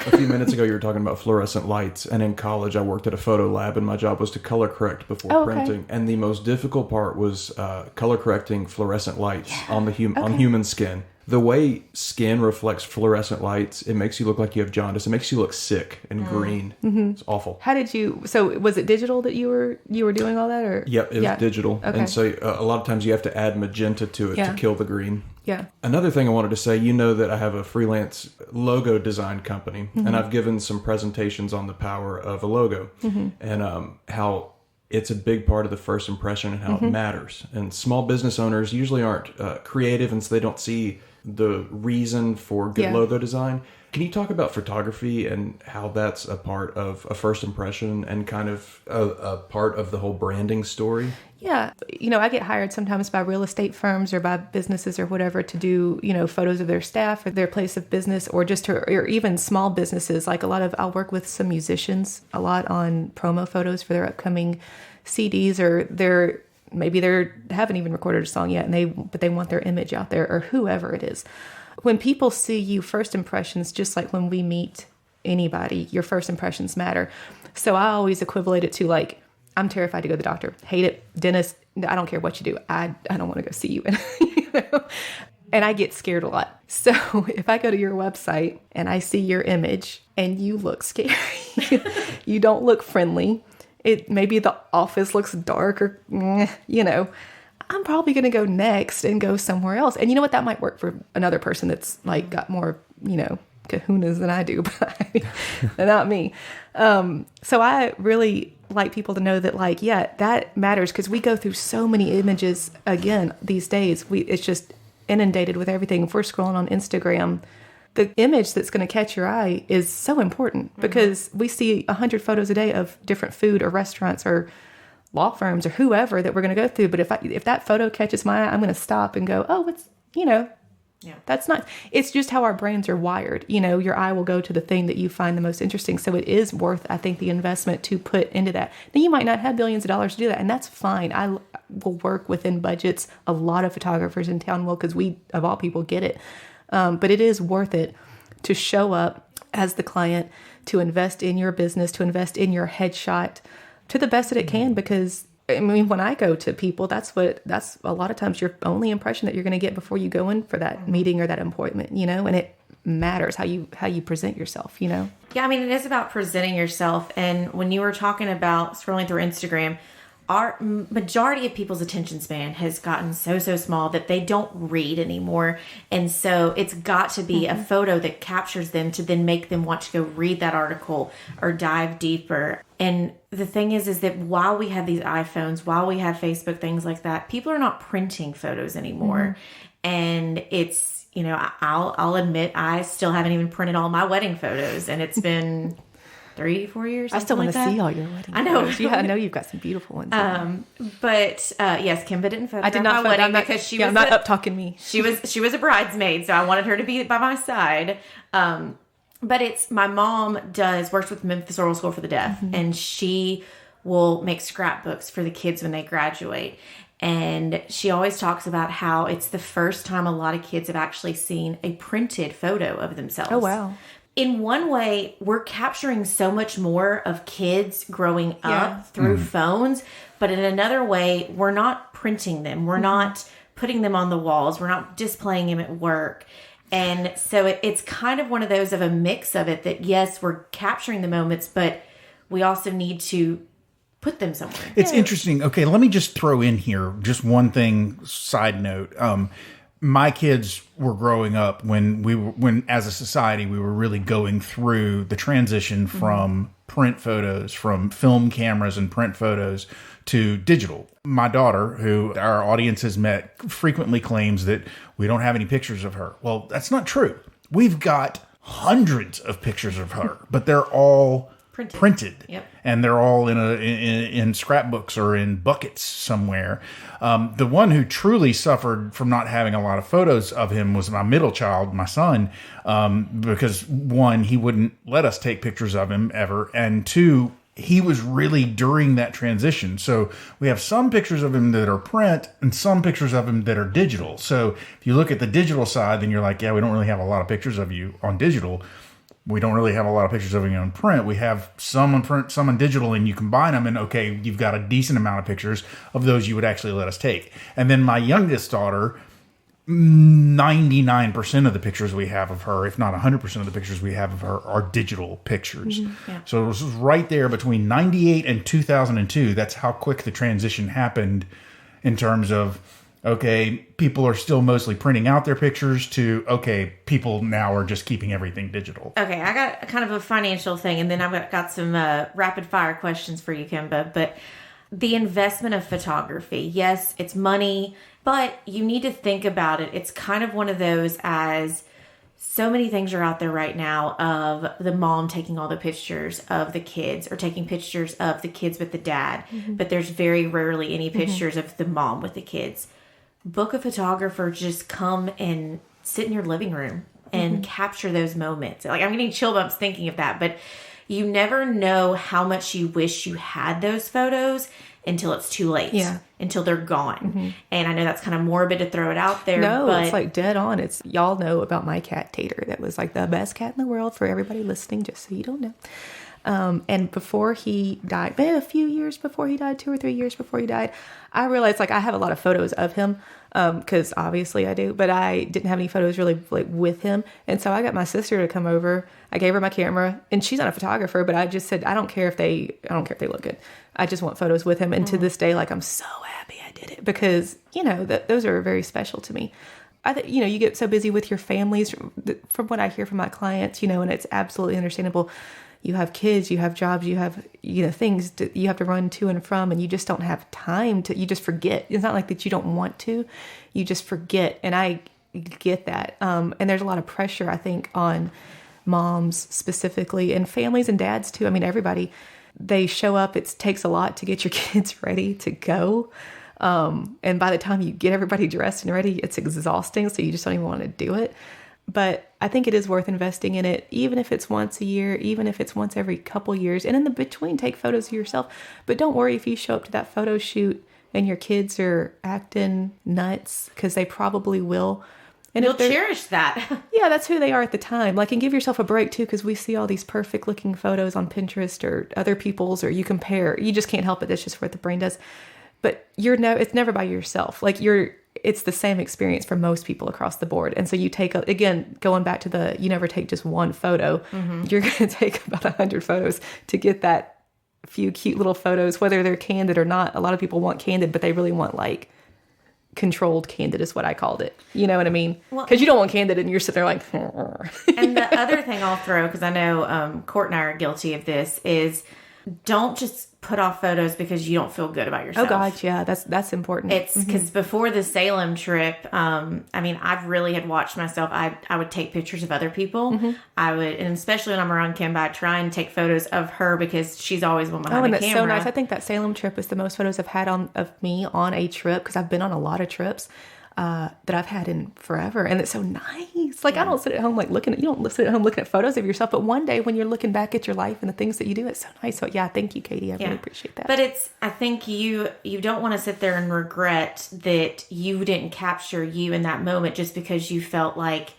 A few minutes ago, you were talking about fluorescent lights, and in college, I worked at a photo lab, and my job was to color correct before printing. And the most difficult part was color correcting fluorescent lights on human skin. The way skin reflects fluorescent lights, it makes you look like you have jaundice. It makes you look sick and green. Mm-hmm. It's awful. How did you? So was it digital that you were doing all that, or? Yep, it was digital, and so a lot of times you have to add magenta to it to kill the green. Yeah. Another thing I wanted to say, that I have a freelance logo design company, and I've given some presentations on the power of a logo and how it's a big part of the first impression and how it matters. And small business owners usually aren't creative, and so they don't see the reason for good Yeah. logo design. Can you talk about photography and how that's a part of a first impression and kind of a part of the whole branding story? Yeah. I get hired sometimes by real estate firms or by businesses or whatever to do, photos of their staff or their place of business, or or even small businesses. Like I'll work with some musicians a lot on promo photos for their upcoming CDs, or maybe they haven't even recorded a song yet but they want their image out there, or whoever it is. When people see you, first impressions, just like when we meet anybody, your first impressions matter. So I always equivalent it to like, I'm terrified to go to the doctor. Hate it. Dentist, I don't care what you do. I don't want to go see you. And I get scared a lot. So if I go to your website and I see your image and you look scary, you don't look friendly, maybe the office looks dark or, I'm probably going to go next and go somewhere else. And you know what? That might work for another person that's like got more, kahunas than I do, but not me. So I really like people to know that, like, yeah, that matters, because we go through so many images again these days. It's just inundated with everything. If we're scrolling on Instagram, the image that's going to catch your eye is so important, because we see 100 photos a day of different food or restaurants or law firms or whoever that we're going to go through. But if that photo catches my eye, I'm going to stop and go, oh, yeah, that's not, it's just how our brains are wired. Your eye will go to the thing that you find the most interesting. So it is worth, I think, the investment to put into that. Now, you might not have billions of dollars to do that, and that's fine. I will work within budgets. A lot of photographers in town will, because we, of all people, get it. But it is worth it to show up as the client, to invest in your business, to invest in your headshot to the best that it can, because when I go to people, that's a lot of times your only impression that you're going to get before you go in for that meeting or that appointment, and it matters how you present yourself, Yeah, it is about presenting yourself. And when you were talking about scrolling through Instagram, our majority of people's attention span has gotten so small that they don't read anymore. And so it's got to be a photo that captures them to then make them want to go read that article or dive deeper. And the thing is that while we have these iPhones, while we have Facebook, things like that, people are not printing photos anymore. And it's, I'll admit, I still haven't even printed all my wedding photos, and it's been 3-4 years. I still want to see all your wedding photos. I know you've got some beautiful ones. But yes, Kimba didn't photograph I did not my wedding not, because she yeah, was I'm not up talking me. She was a bridesmaid, so I wanted her to be by my side. But it's, my mom works with Memphis Oral School for the Deaf, and she will make scrapbooks for the kids when they graduate. And she always talks about how it's the first time a lot of kids have actually seen a printed photo of themselves. Oh, wow. In one way, we're capturing so much more of kids growing up through phones. But in another way, we're not printing them. We're not putting them on the walls. We're not displaying them at work. And so it's kind of one of those of a mix of it that, yes, we're capturing the moments, but we also need to put them somewhere. It's interesting. Okay, let me just throw in here just one thing, side note. My kids were growing up when as a society, we were really going through the transition from print photos, from film cameras and print photos to digital. My daughter, who our audience has met, frequently claims that we don't have any pictures of her. Well, that's not true. We've got hundreds of pictures of her, but they're all printed. Yep. And they're all in scrapbooks or in buckets somewhere. The one who truly suffered from not having a lot of photos of him was my middle child, my son, because one, he wouldn't let us take pictures of him ever, and two, he was really during that transition. So we have some pictures of him that are print and some pictures of him that are digital. So if you look at the digital side, then you're like, yeah, we don't really have a lot of pictures of you on digital. We don't really have a lot of pictures of you on print. We have some on print, some on digital, and you combine them, and okay, you've got a decent amount of pictures of those you would actually let us take. And then my youngest daughter, 99% of the pictures we have of her, if not 100% of the pictures we have of her, are digital pictures. Yeah. So this was right there between 98 and 2002. That's how quick the transition happened in terms of, okay, people are still mostly printing out their pictures to, okay, people now are just keeping everything digital. Okay, I got kind of a financial thing, and then I've got some rapid fire questions for you, Kimba. But the investment of photography. Yes, it's money, but you need to think about it. It's kind of one of those, as so many things are out there right now of the mom taking all the pictures of the kids, or taking pictures of the kids with the dad, but there's very rarely any pictures of the mom with the kids. Book a photographer, just come and sit in your living room and capture those moments. Like, I'm getting chill bumps thinking of that, but you never know how much you wish you had those photos until it's too late. Yeah. Until they're gone. And I know that's kind of morbid to throw it out there. No, but it's like dead on. It's, y'all know about my cat Tater. That was like the best cat in the world, for everybody listening, just so you don't know. And before he died, maybe a few years before he died, 2 or 3 years before he died, I realized like I have a lot of photos of him, because obviously I do, but I didn't have any photos really like with him. And so I got my sister to come over. I gave her my camera, and she's not a photographer, but I just said, I don't care if they look good. I just want photos with him. And to this day, like, I'm so happy I did it, because, you know, those are very special to me. I think, you know, you get so busy with your families, from what I hear from my clients, you know, and it's absolutely understandable. You have kids, you have jobs, you have, you know, things you have to run to and from, and you just don't have time to, you just forget. It's not like that you don't want to, you just forget. And I get that. And there's a lot of pressure, I think, on moms specifically, and families and dads too. I mean, everybody, they show up, it takes a lot to get your kids ready to go. And by the time you get everybody dressed and ready, it's exhausting. So you just don't even want to do it. But I think it is worth investing in it, even if it's once a year, even if it's once every couple years. And in the between, take photos of yourself. But don't worry if you show up to that photo shoot and your kids are acting nuts, because they probably will. And you'll cherish that. Yeah, that's who they are at the time. Like, and give yourself a break too, because we see all these perfect looking photos on Pinterest or other people's, or you compare. You just can't help it. That's just what the brain does. But it's never by yourself. Like, it's the same experience for most people across the board. And so you take, again, going back to you never take just one photo. You're going to take about 100 photos to get that few cute little photos, whether they're candid or not. A lot of people want candid, but they really want like controlled candid is what I called it. You know what I mean? Because you don't want candid and you're sitting there like... And the other thing I'll throw, because I know Court and I are guilty of this, is don't just put off photos because you don't feel good about yourself. Oh God, yeah, that's important. It's because before the Salem trip, I mean, I've really had watched myself. I would take pictures of other people. I would, and especially when I'm around Kimba, I try and take photos of her, because she's always one behind the camera. Oh, and that's so nice. I think that Salem trip was the most photos I've had of me on a trip, because I've been on a lot of trips that I've had in forever, and it's so nice. Like, I don't sit at home you don't sit at home looking at photos of yourself, but one day when you're looking back at your life and the things that you do, it's so nice. So yeah, thank you, Katie. I really appreciate that. But I think you don't want to sit there and regret that you didn't capture you in that moment just because you felt like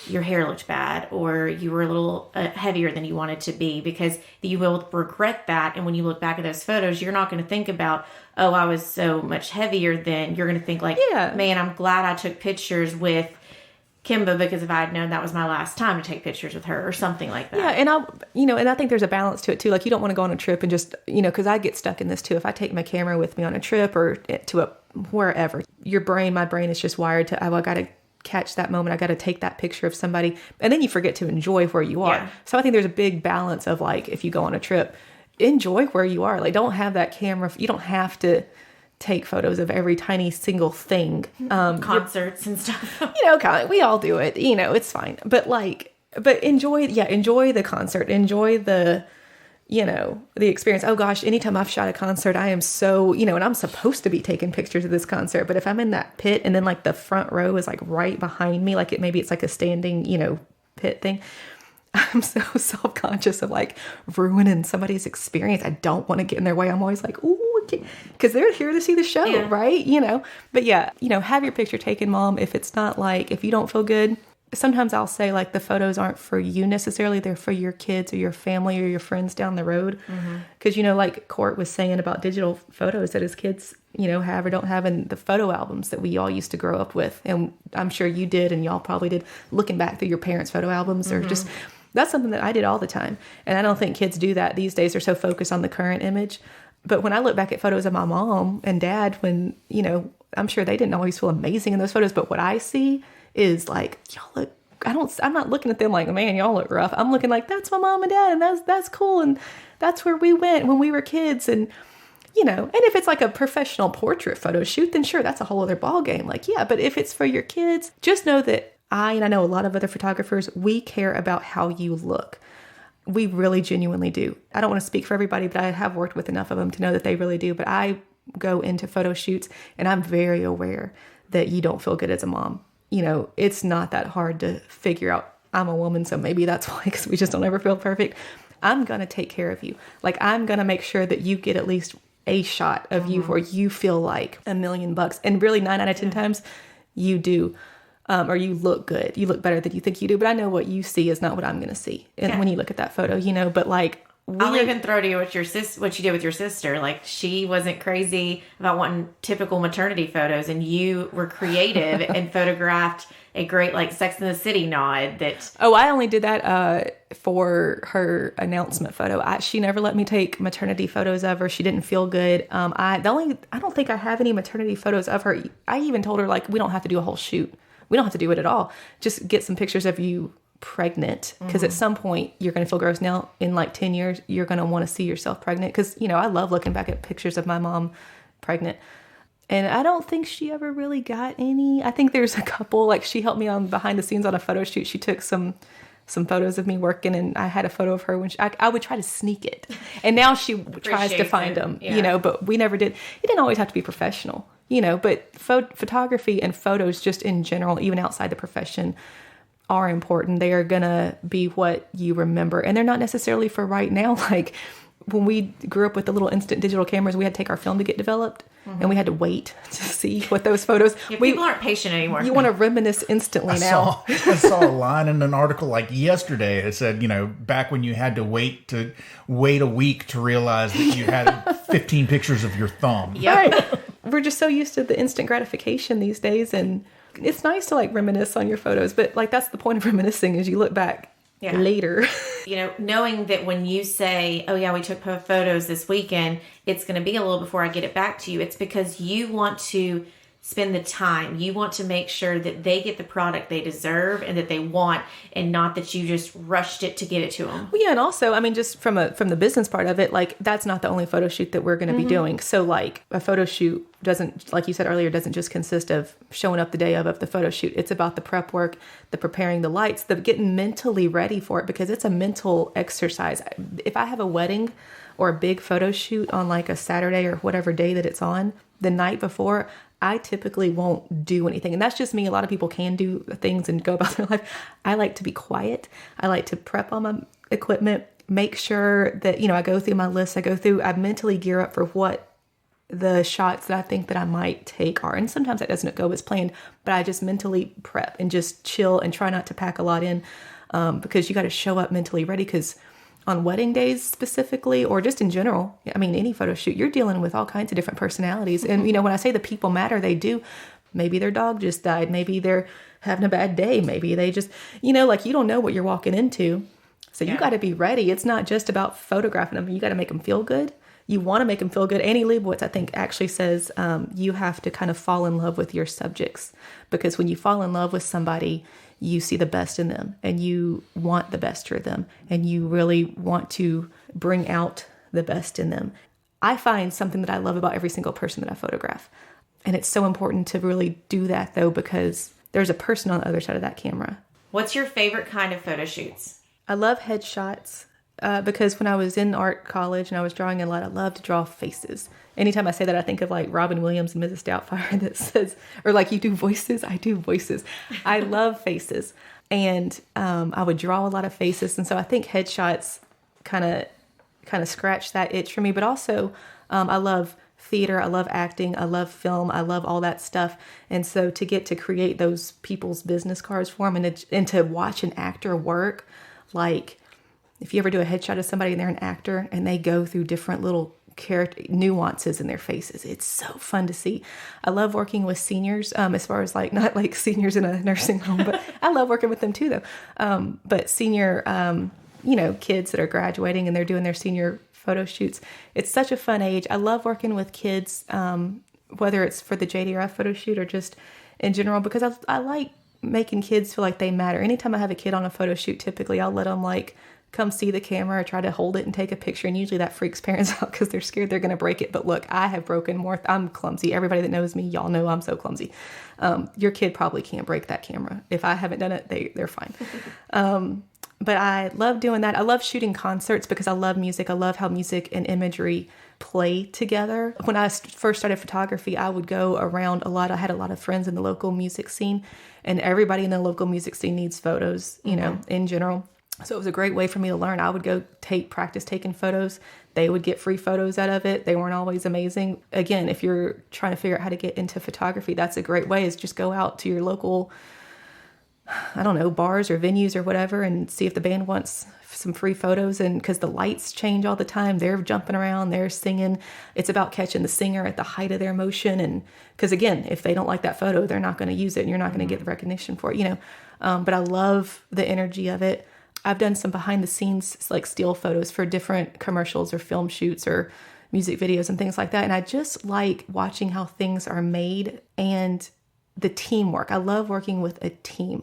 your hair looked bad or you were a little heavier than you wanted to be, because you will regret that. And when you look back at those photos, you're not going to think about, oh, I was so much heavier then. You're going to think like, man, I'm glad I took pictures with Kimba, because if I had known that was my last time to take pictures with her or something like that. Yeah. And I think there's a balance to it too. Like, you don't want to go on a trip and just, because I get stuck in this too. If I take my camera with me on a trip or to wherever, my brain is just wired to, I got to catch that moment. I got to take that picture of somebody, and then you forget to enjoy where you are. Yeah. So I think there's a big balance of like, if you go on a trip, enjoy where you are. Like, don't have that camera. You don't have to take photos of every tiny single thing. Concerts and stuff. We all do it. It's fine. But enjoy the concert. Enjoy the experience. Oh gosh, anytime I've shot a concert, I am so, and I'm supposed to be taking pictures of this concert, but if I'm in that pit and then like the front row is like right behind me, like maybe it's like a standing, pit thing, I'm so self-conscious of like ruining somebody's experience. I don't want to get in their way. I'm always like, ooh, because they're here to see the show, right? But yeah, have your picture taken, Mom. If it's not like, if you don't feel good, sometimes I'll say like the photos aren't for you necessarily. They're for your kids or your family or your friends down the road. Because, like Court was saying about digital photos that his kids, have or don't have, and the photo albums that we all used to grow up with. And I'm sure you did, and y'all probably did, looking back through your parents' photo albums or just, that's something that I did all the time. And I don't think kids do that these days. They're so focused on the current image. But when I look back at photos of my mom and dad, when, I'm sure they didn't always feel amazing in those photos, but what I see is like, y'all look, I'm not looking at them like, man, y'all look rough. I'm looking like, that's my mom and dad, and that's cool, and that's where we went when we were kids. And And if it's like a professional portrait photo shoot, then sure, that's a whole other ball game. Like, yeah, but if it's for your kids, just know that and I know a lot of other photographers, we care about how you look. We really genuinely do. I don't want to speak for everybody, but I have worked with enough of them to know that they really do. But I go into photo shoots and I'm very aware that you don't feel good as a mom. It's not that hard to figure out. I'm a woman, so maybe that's why, because we just don't ever feel perfect. I'm going to take care of you. Like, I'm going to make sure that you get at least a shot of you where you feel like $1,000,000. And really 9 out of 10 times you do. Or you look good. You look better than you think you do. But I know what you see is not what I'm going to see when you look at that photo, But like, I'll even throw to you what you did with your sister. Like, she wasn't crazy about wanting typical maternity photos, and you were creative and photographed a great like Sex and the City nod. I only did that for her announcement photo. She never let me take maternity photos of her. She didn't feel good. I don't think I have any maternity photos of her. I even told her, like, we don't have to do a whole shoot. We don't have to do it at all. Just get some pictures of you pregnant, because at some point you're going to feel gross. Now in like 10 years you're going to want to see yourself pregnant, because I love looking back at pictures of my mom pregnant, and I don't think she ever really got any. I think there's a couple, like, she helped me on behind the scenes on a photo shoot. She took some photos of me working, and I had a photo of her when I would try to sneak it, and now she tries to find them, but we never did. It didn't always have to be professional, but photography and photos just in general, even outside the profession, are important. They are gonna be what you remember, and they're not necessarily for right now. Like, when we grew up with the little instant digital cameras, we had to take our film to get developed, and we had to wait to see what those photos. People aren't patient anymore. You want to reminisce instantly now. I saw a line in an article like yesterday. It said, back when you had to wait a week to realize that you had 15 pictures of your thumb. Yep. Right. We're just so used to the instant gratification these days, and it's nice to like reminisce on your photos, but like, that's the point of reminiscing, is you look back later. Knowing that when you say, oh yeah, we took photos this weekend, it's going to be a little before I get it back to you. It's because you want to spend the time. You want to make sure that they get the product they deserve and that they want, and not that you just rushed it to get it to them. Well, yeah, and also, I mean, just from the business part of it, like, that's not the only photo shoot that we're going to be doing. So like, a photo shoot doesn't, like you said earlier, doesn't just consist of showing up the day of the photo shoot. It's about the prep work, the preparing the lights, the getting mentally ready for it, because it's a mental exercise. If I have a wedding or a big photo shoot on like a Saturday or whatever day that it's on, the night before, I typically won't do anything. And that's just me. A lot of people can do things and go about their life. I like to be quiet. I like to prep on my equipment, make sure that, I go through my list. I mentally gear up for what the shots that I think that I might take are. And sometimes that doesn't go as planned, but I just mentally prep and just chill and try not to pack a lot in, because you got to show up mentally ready, because on wedding days specifically, or just in general, I mean, any photo shoot, you're dealing with all kinds of different personalities. And, when I say the people matter, they do. Maybe their dog just died. Maybe they're having a bad day. Maybe they just, like, you don't know what you're walking into. So you got to be ready. It's not just about photographing them. You got to make them feel good. You want to make them feel good. Annie Leibovitz, I think, actually says you have to kind of fall in love with your subjects, because when you fall in love with somebody, you see the best in them, and you want the best for them, and you really want to bring out the best in them. I find something that I love about every single person that I photograph. And it's so important to really do that, though, because there's a person on the other side of that camera. What's your favorite kind of photo shoots? I love headshots. Because when I was in art college and I was drawing a lot, I love to draw faces. Anytime I say that, I think of like Robin Williams and Mrs. Doubtfire that says, or like, you do voices? I do voices. I love faces. And I would draw a lot of faces. And so I think headshots kind of scratch that itch for me. But also, I love theater. I love acting. I love film. I love all that stuff. And so to get to create those people's business cards for them, and to watch an actor work, like, if you ever do a headshot of somebody and they're an actor and they go through different little character nuances in their faces, it's so fun to see. I love working with seniors, as far as like, not like seniors in a nursing home, but I love working with them too, though. But senior, kids that are graduating and they're doing their senior photo shoots. It's such a fun age. I love working with kids, whether it's for the JDRF photo shoot or just in general, because I like making kids feel like they matter. Anytime I have a kid on a photo shoot, typically I'll let them like come see the camera or try to hold it and take a picture. And usually that freaks parents out because they're scared they're going to break it. But look, I have broken more. I'm clumsy. Everybody that knows me, y'all know I'm so clumsy. Your kid probably can't break that camera. If I haven't done it, they're fine. But I love doing that. I love shooting concerts because I love music. I love how music and imagery play together. When I first started photography, I would go around a lot. I had a lot of friends in the local music scene, and everybody in the local music scene needs photos, you know, in general. So it was a great way for me to learn. I would go practice taking photos. They would get free photos out of it. They weren't always amazing. Again, if you're trying to figure out how to get into photography, that's a great way, is just go out to your local, I don't know, bars or venues or whatever, and see if the band wants some free photos. And because the lights change all the time, they're jumping around, they're singing. It's about catching the singer at the height of their emotion. And because again, if they don't like that photo, they're not going to use it and you're not going to get the recognition for it, you know. But I love the energy of it. I've done some behind the scenes, like still photos for different commercials or film shoots or music videos and things like that. And I just like watching how things are made and the teamwork. I love working with a team.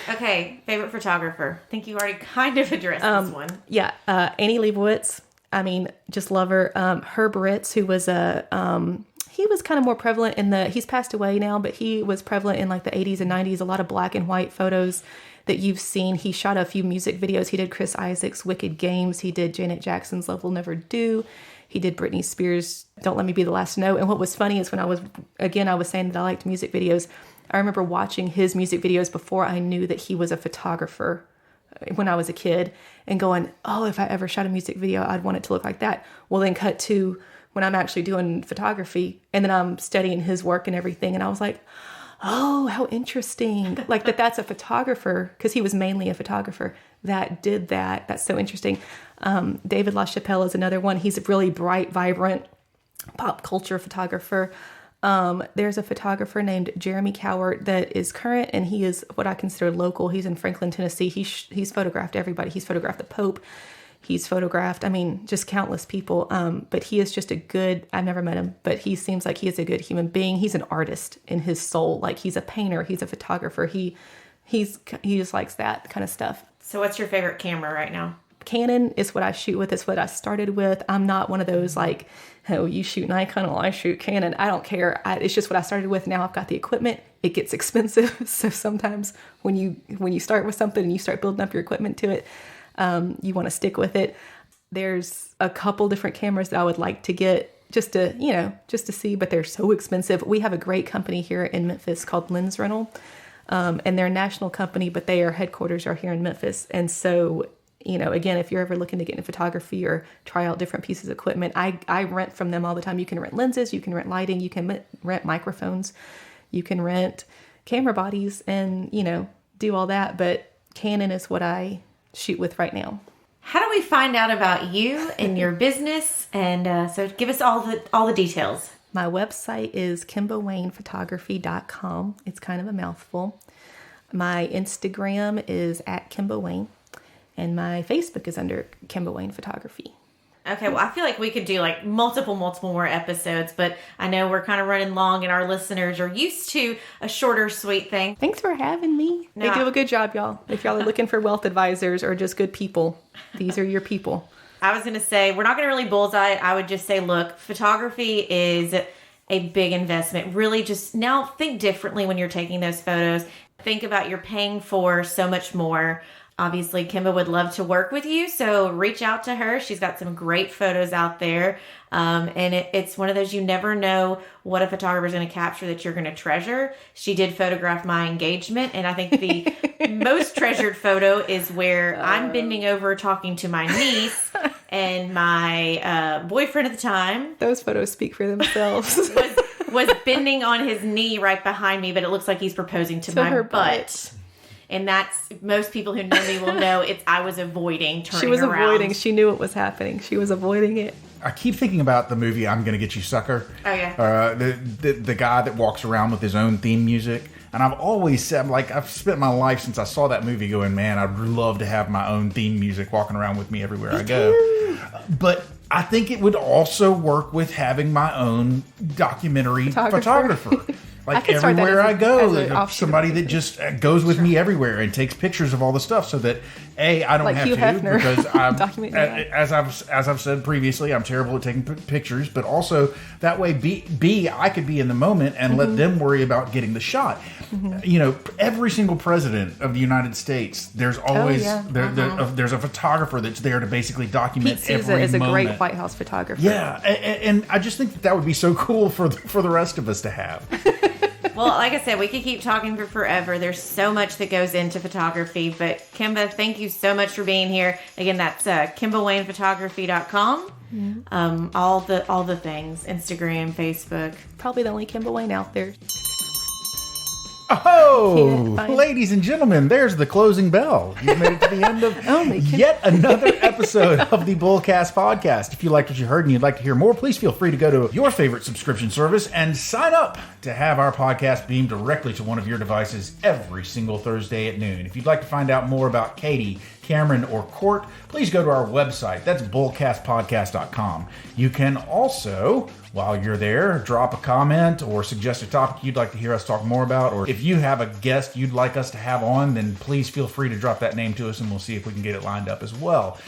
Okay, favorite photographer. I think you already kind of addressed this one. Yeah, Annie Leibovitz. I mean, just love her. Herb Ritz, who was he was kind of more prevalent he's passed away now, but he was prevalent in like the 80s and 90s, a lot of black and white photos that you've seen. He shot a few music videos. He did Chris Isaak's Wicked Games. He did Janet Jackson's Love Will Never Do. He did Britney Spears' Don't Let Me Be the Last to Know. And what was funny is when I was saying that I liked music videos, I remember watching his music videos before I knew that he was a photographer when I was a kid and going, oh, if I ever shot a music video, I'd want it to look like that. Well, then cut to when I'm actually doing photography and then I'm studying his work and everything. And I was like, oh, how interesting. Like that's a photographer, because he was mainly a photographer that did that. That's so interesting. David LaChapelle is another one. He's a really bright, vibrant pop culture photographer. There's a photographer named Jeremy Cowart that is current, and he is what I consider local. He's in Franklin, Tennessee. He's photographed everybody. He's photographed the Pope. He's photographed, just countless people. But he is just I've never met him, but he seems like he is a good human being. He's an artist in his soul. Like he's a painter. He's a photographer. He just likes that kind of stuff. So what's your favorite camera right now? Canon is what I shoot with. It's what I started with. I'm not one of those like, oh, you shoot Nikon, well, I shoot Canon. I don't care. It's just what I started with. Now I've got the equipment. It gets expensive. So sometimes when you start with something and you start building up your equipment to it, you want to stick with it. There's a couple different cameras that I would like to get just to see, but they're so expensive. We have a great company here in Memphis called Lens Rental. And they're a national company, but their headquarters are here in Memphis. And so, again, if you're ever looking to get into photography or try out different pieces of equipment, I rent from them all the time. You can rent lenses, you can rent lighting, you can rent microphones, you can rent camera bodies and, do all that. But Canon is what I shoot with right now. How do we find out about you and your business? And so give us all the details. My website is KimbaWaynePhotography.com. It's kind of a mouthful. My Instagram is at Kimba Wayne, and my Facebook is under Kimba Wayne Photography. Okay, well, I feel like we could do like multiple more episodes, but I know we're kind of running long and our listeners are used to a shorter, sweet thing. Thanks for having me. They do a good job, y'all. If y'all are looking for wealth advisors or just good people, these are your people. I was going to say, we're not going to really bullseye it. I would just say, look, photography is a big investment. Really just now think differently when you're taking those photos. Think about you're paying for so much more. Obviously, Kimba would love to work with you, so reach out to her. She's got some great photos out there. And it's one of those, you never know what a photographer is going to capture that you're going to treasure. She did photograph my engagement, and I think the most treasured photo is where I'm bending over talking to my niece and my boyfriend at the time. Those photos speak for themselves. was bending on his knee right behind me, but it looks like he's proposing to my butt. And that's, most people who know me will know, I was avoiding turning around. She was avoiding. She knew what was happening. She was avoiding it. I keep thinking about the movie I'm Gonna Get You, Sucker. Oh, yeah. The guy that walks around with his own theme music. And I've always said, I've spent my life since I saw that movie going, man, I'd love to have my own theme music walking around with me everywhere I go. But I think it would also work with having my own documentary photographer. I Like could start that everywhere as I go, as an there's offshoot somebody of that it. just goes with me everywhere and takes pictures of all the stuff, so that I don't Like have Hugh to Hefner. because I'm Document your life. as I've said previously, I'm terrible at taking pictures, but also that way I could be in the moment and let them worry about getting the shot. You know, every single president of the United States, there's always yeah. there's a photographer that's there to basically document Pete Souza every is a moment. great White House photographer. Yeah, and I just think that would be so cool for the rest of us to have. Well, like I said, we could keep talking for forever. There's so much that goes into photography. But Kimba, thank you so much for being here. Again, that's KimbaWaynePhotography.com. All the things, Instagram, Facebook. Probably the only Kimba Wayne out there. Oh, Can't find- ladies and gentlemen, there's the closing bell. You've made it to the end of yet another episode of the Bullcast Podcast. If you liked what you heard and you'd like to hear more, please feel free to go to your favorite subscription service and sign up to have our podcast beamed directly to one of your devices every single Thursday at noon. If you'd like to find out more about Katie, Cameron, or Court, please go to our website. That's bullcastpodcast.com. You can also, while you're there, drop a comment or suggest a topic you'd like to hear us talk more about. Or if you have a guest you'd like us to have on, then please feel free to drop that name to us and we'll see if we can get it lined up as well.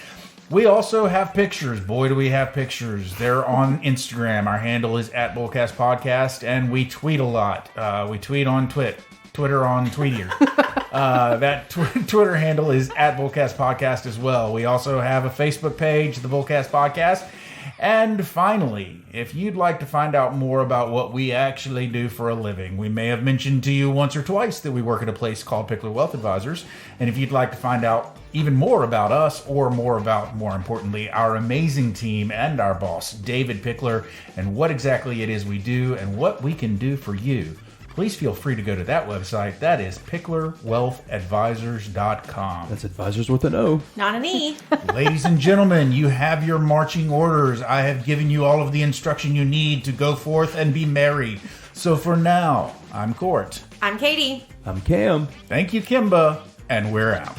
We also have pictures. Boy, do we have pictures. They're on Instagram. Our handle is @BullcastPodcast, and we tweet a lot. We tweet on Twitter on Tweetier. That Twitter handle is @BullcastPodcast as well. We also have a Facebook page, the Bullcast Podcast. And finally, if you'd like to find out more about what we actually do for a living, we may have mentioned to you once or twice that we work at a place called Pickler Wealth Advisors. And if you'd like to find out even more about us, or more importantly, our amazing team and our boss, David Pickler, and what exactly it is we do and what we can do for you, please feel free to go to that website. That is picklerwealthadvisors.com. That's advisors with an O. Not an E. Ladies and gentlemen, you have your marching orders. I have given you all of the instruction you need to go forth and be merry. So for now, I'm Court. I'm Katie. I'm Cam. Thank you, Kimba, and we're out.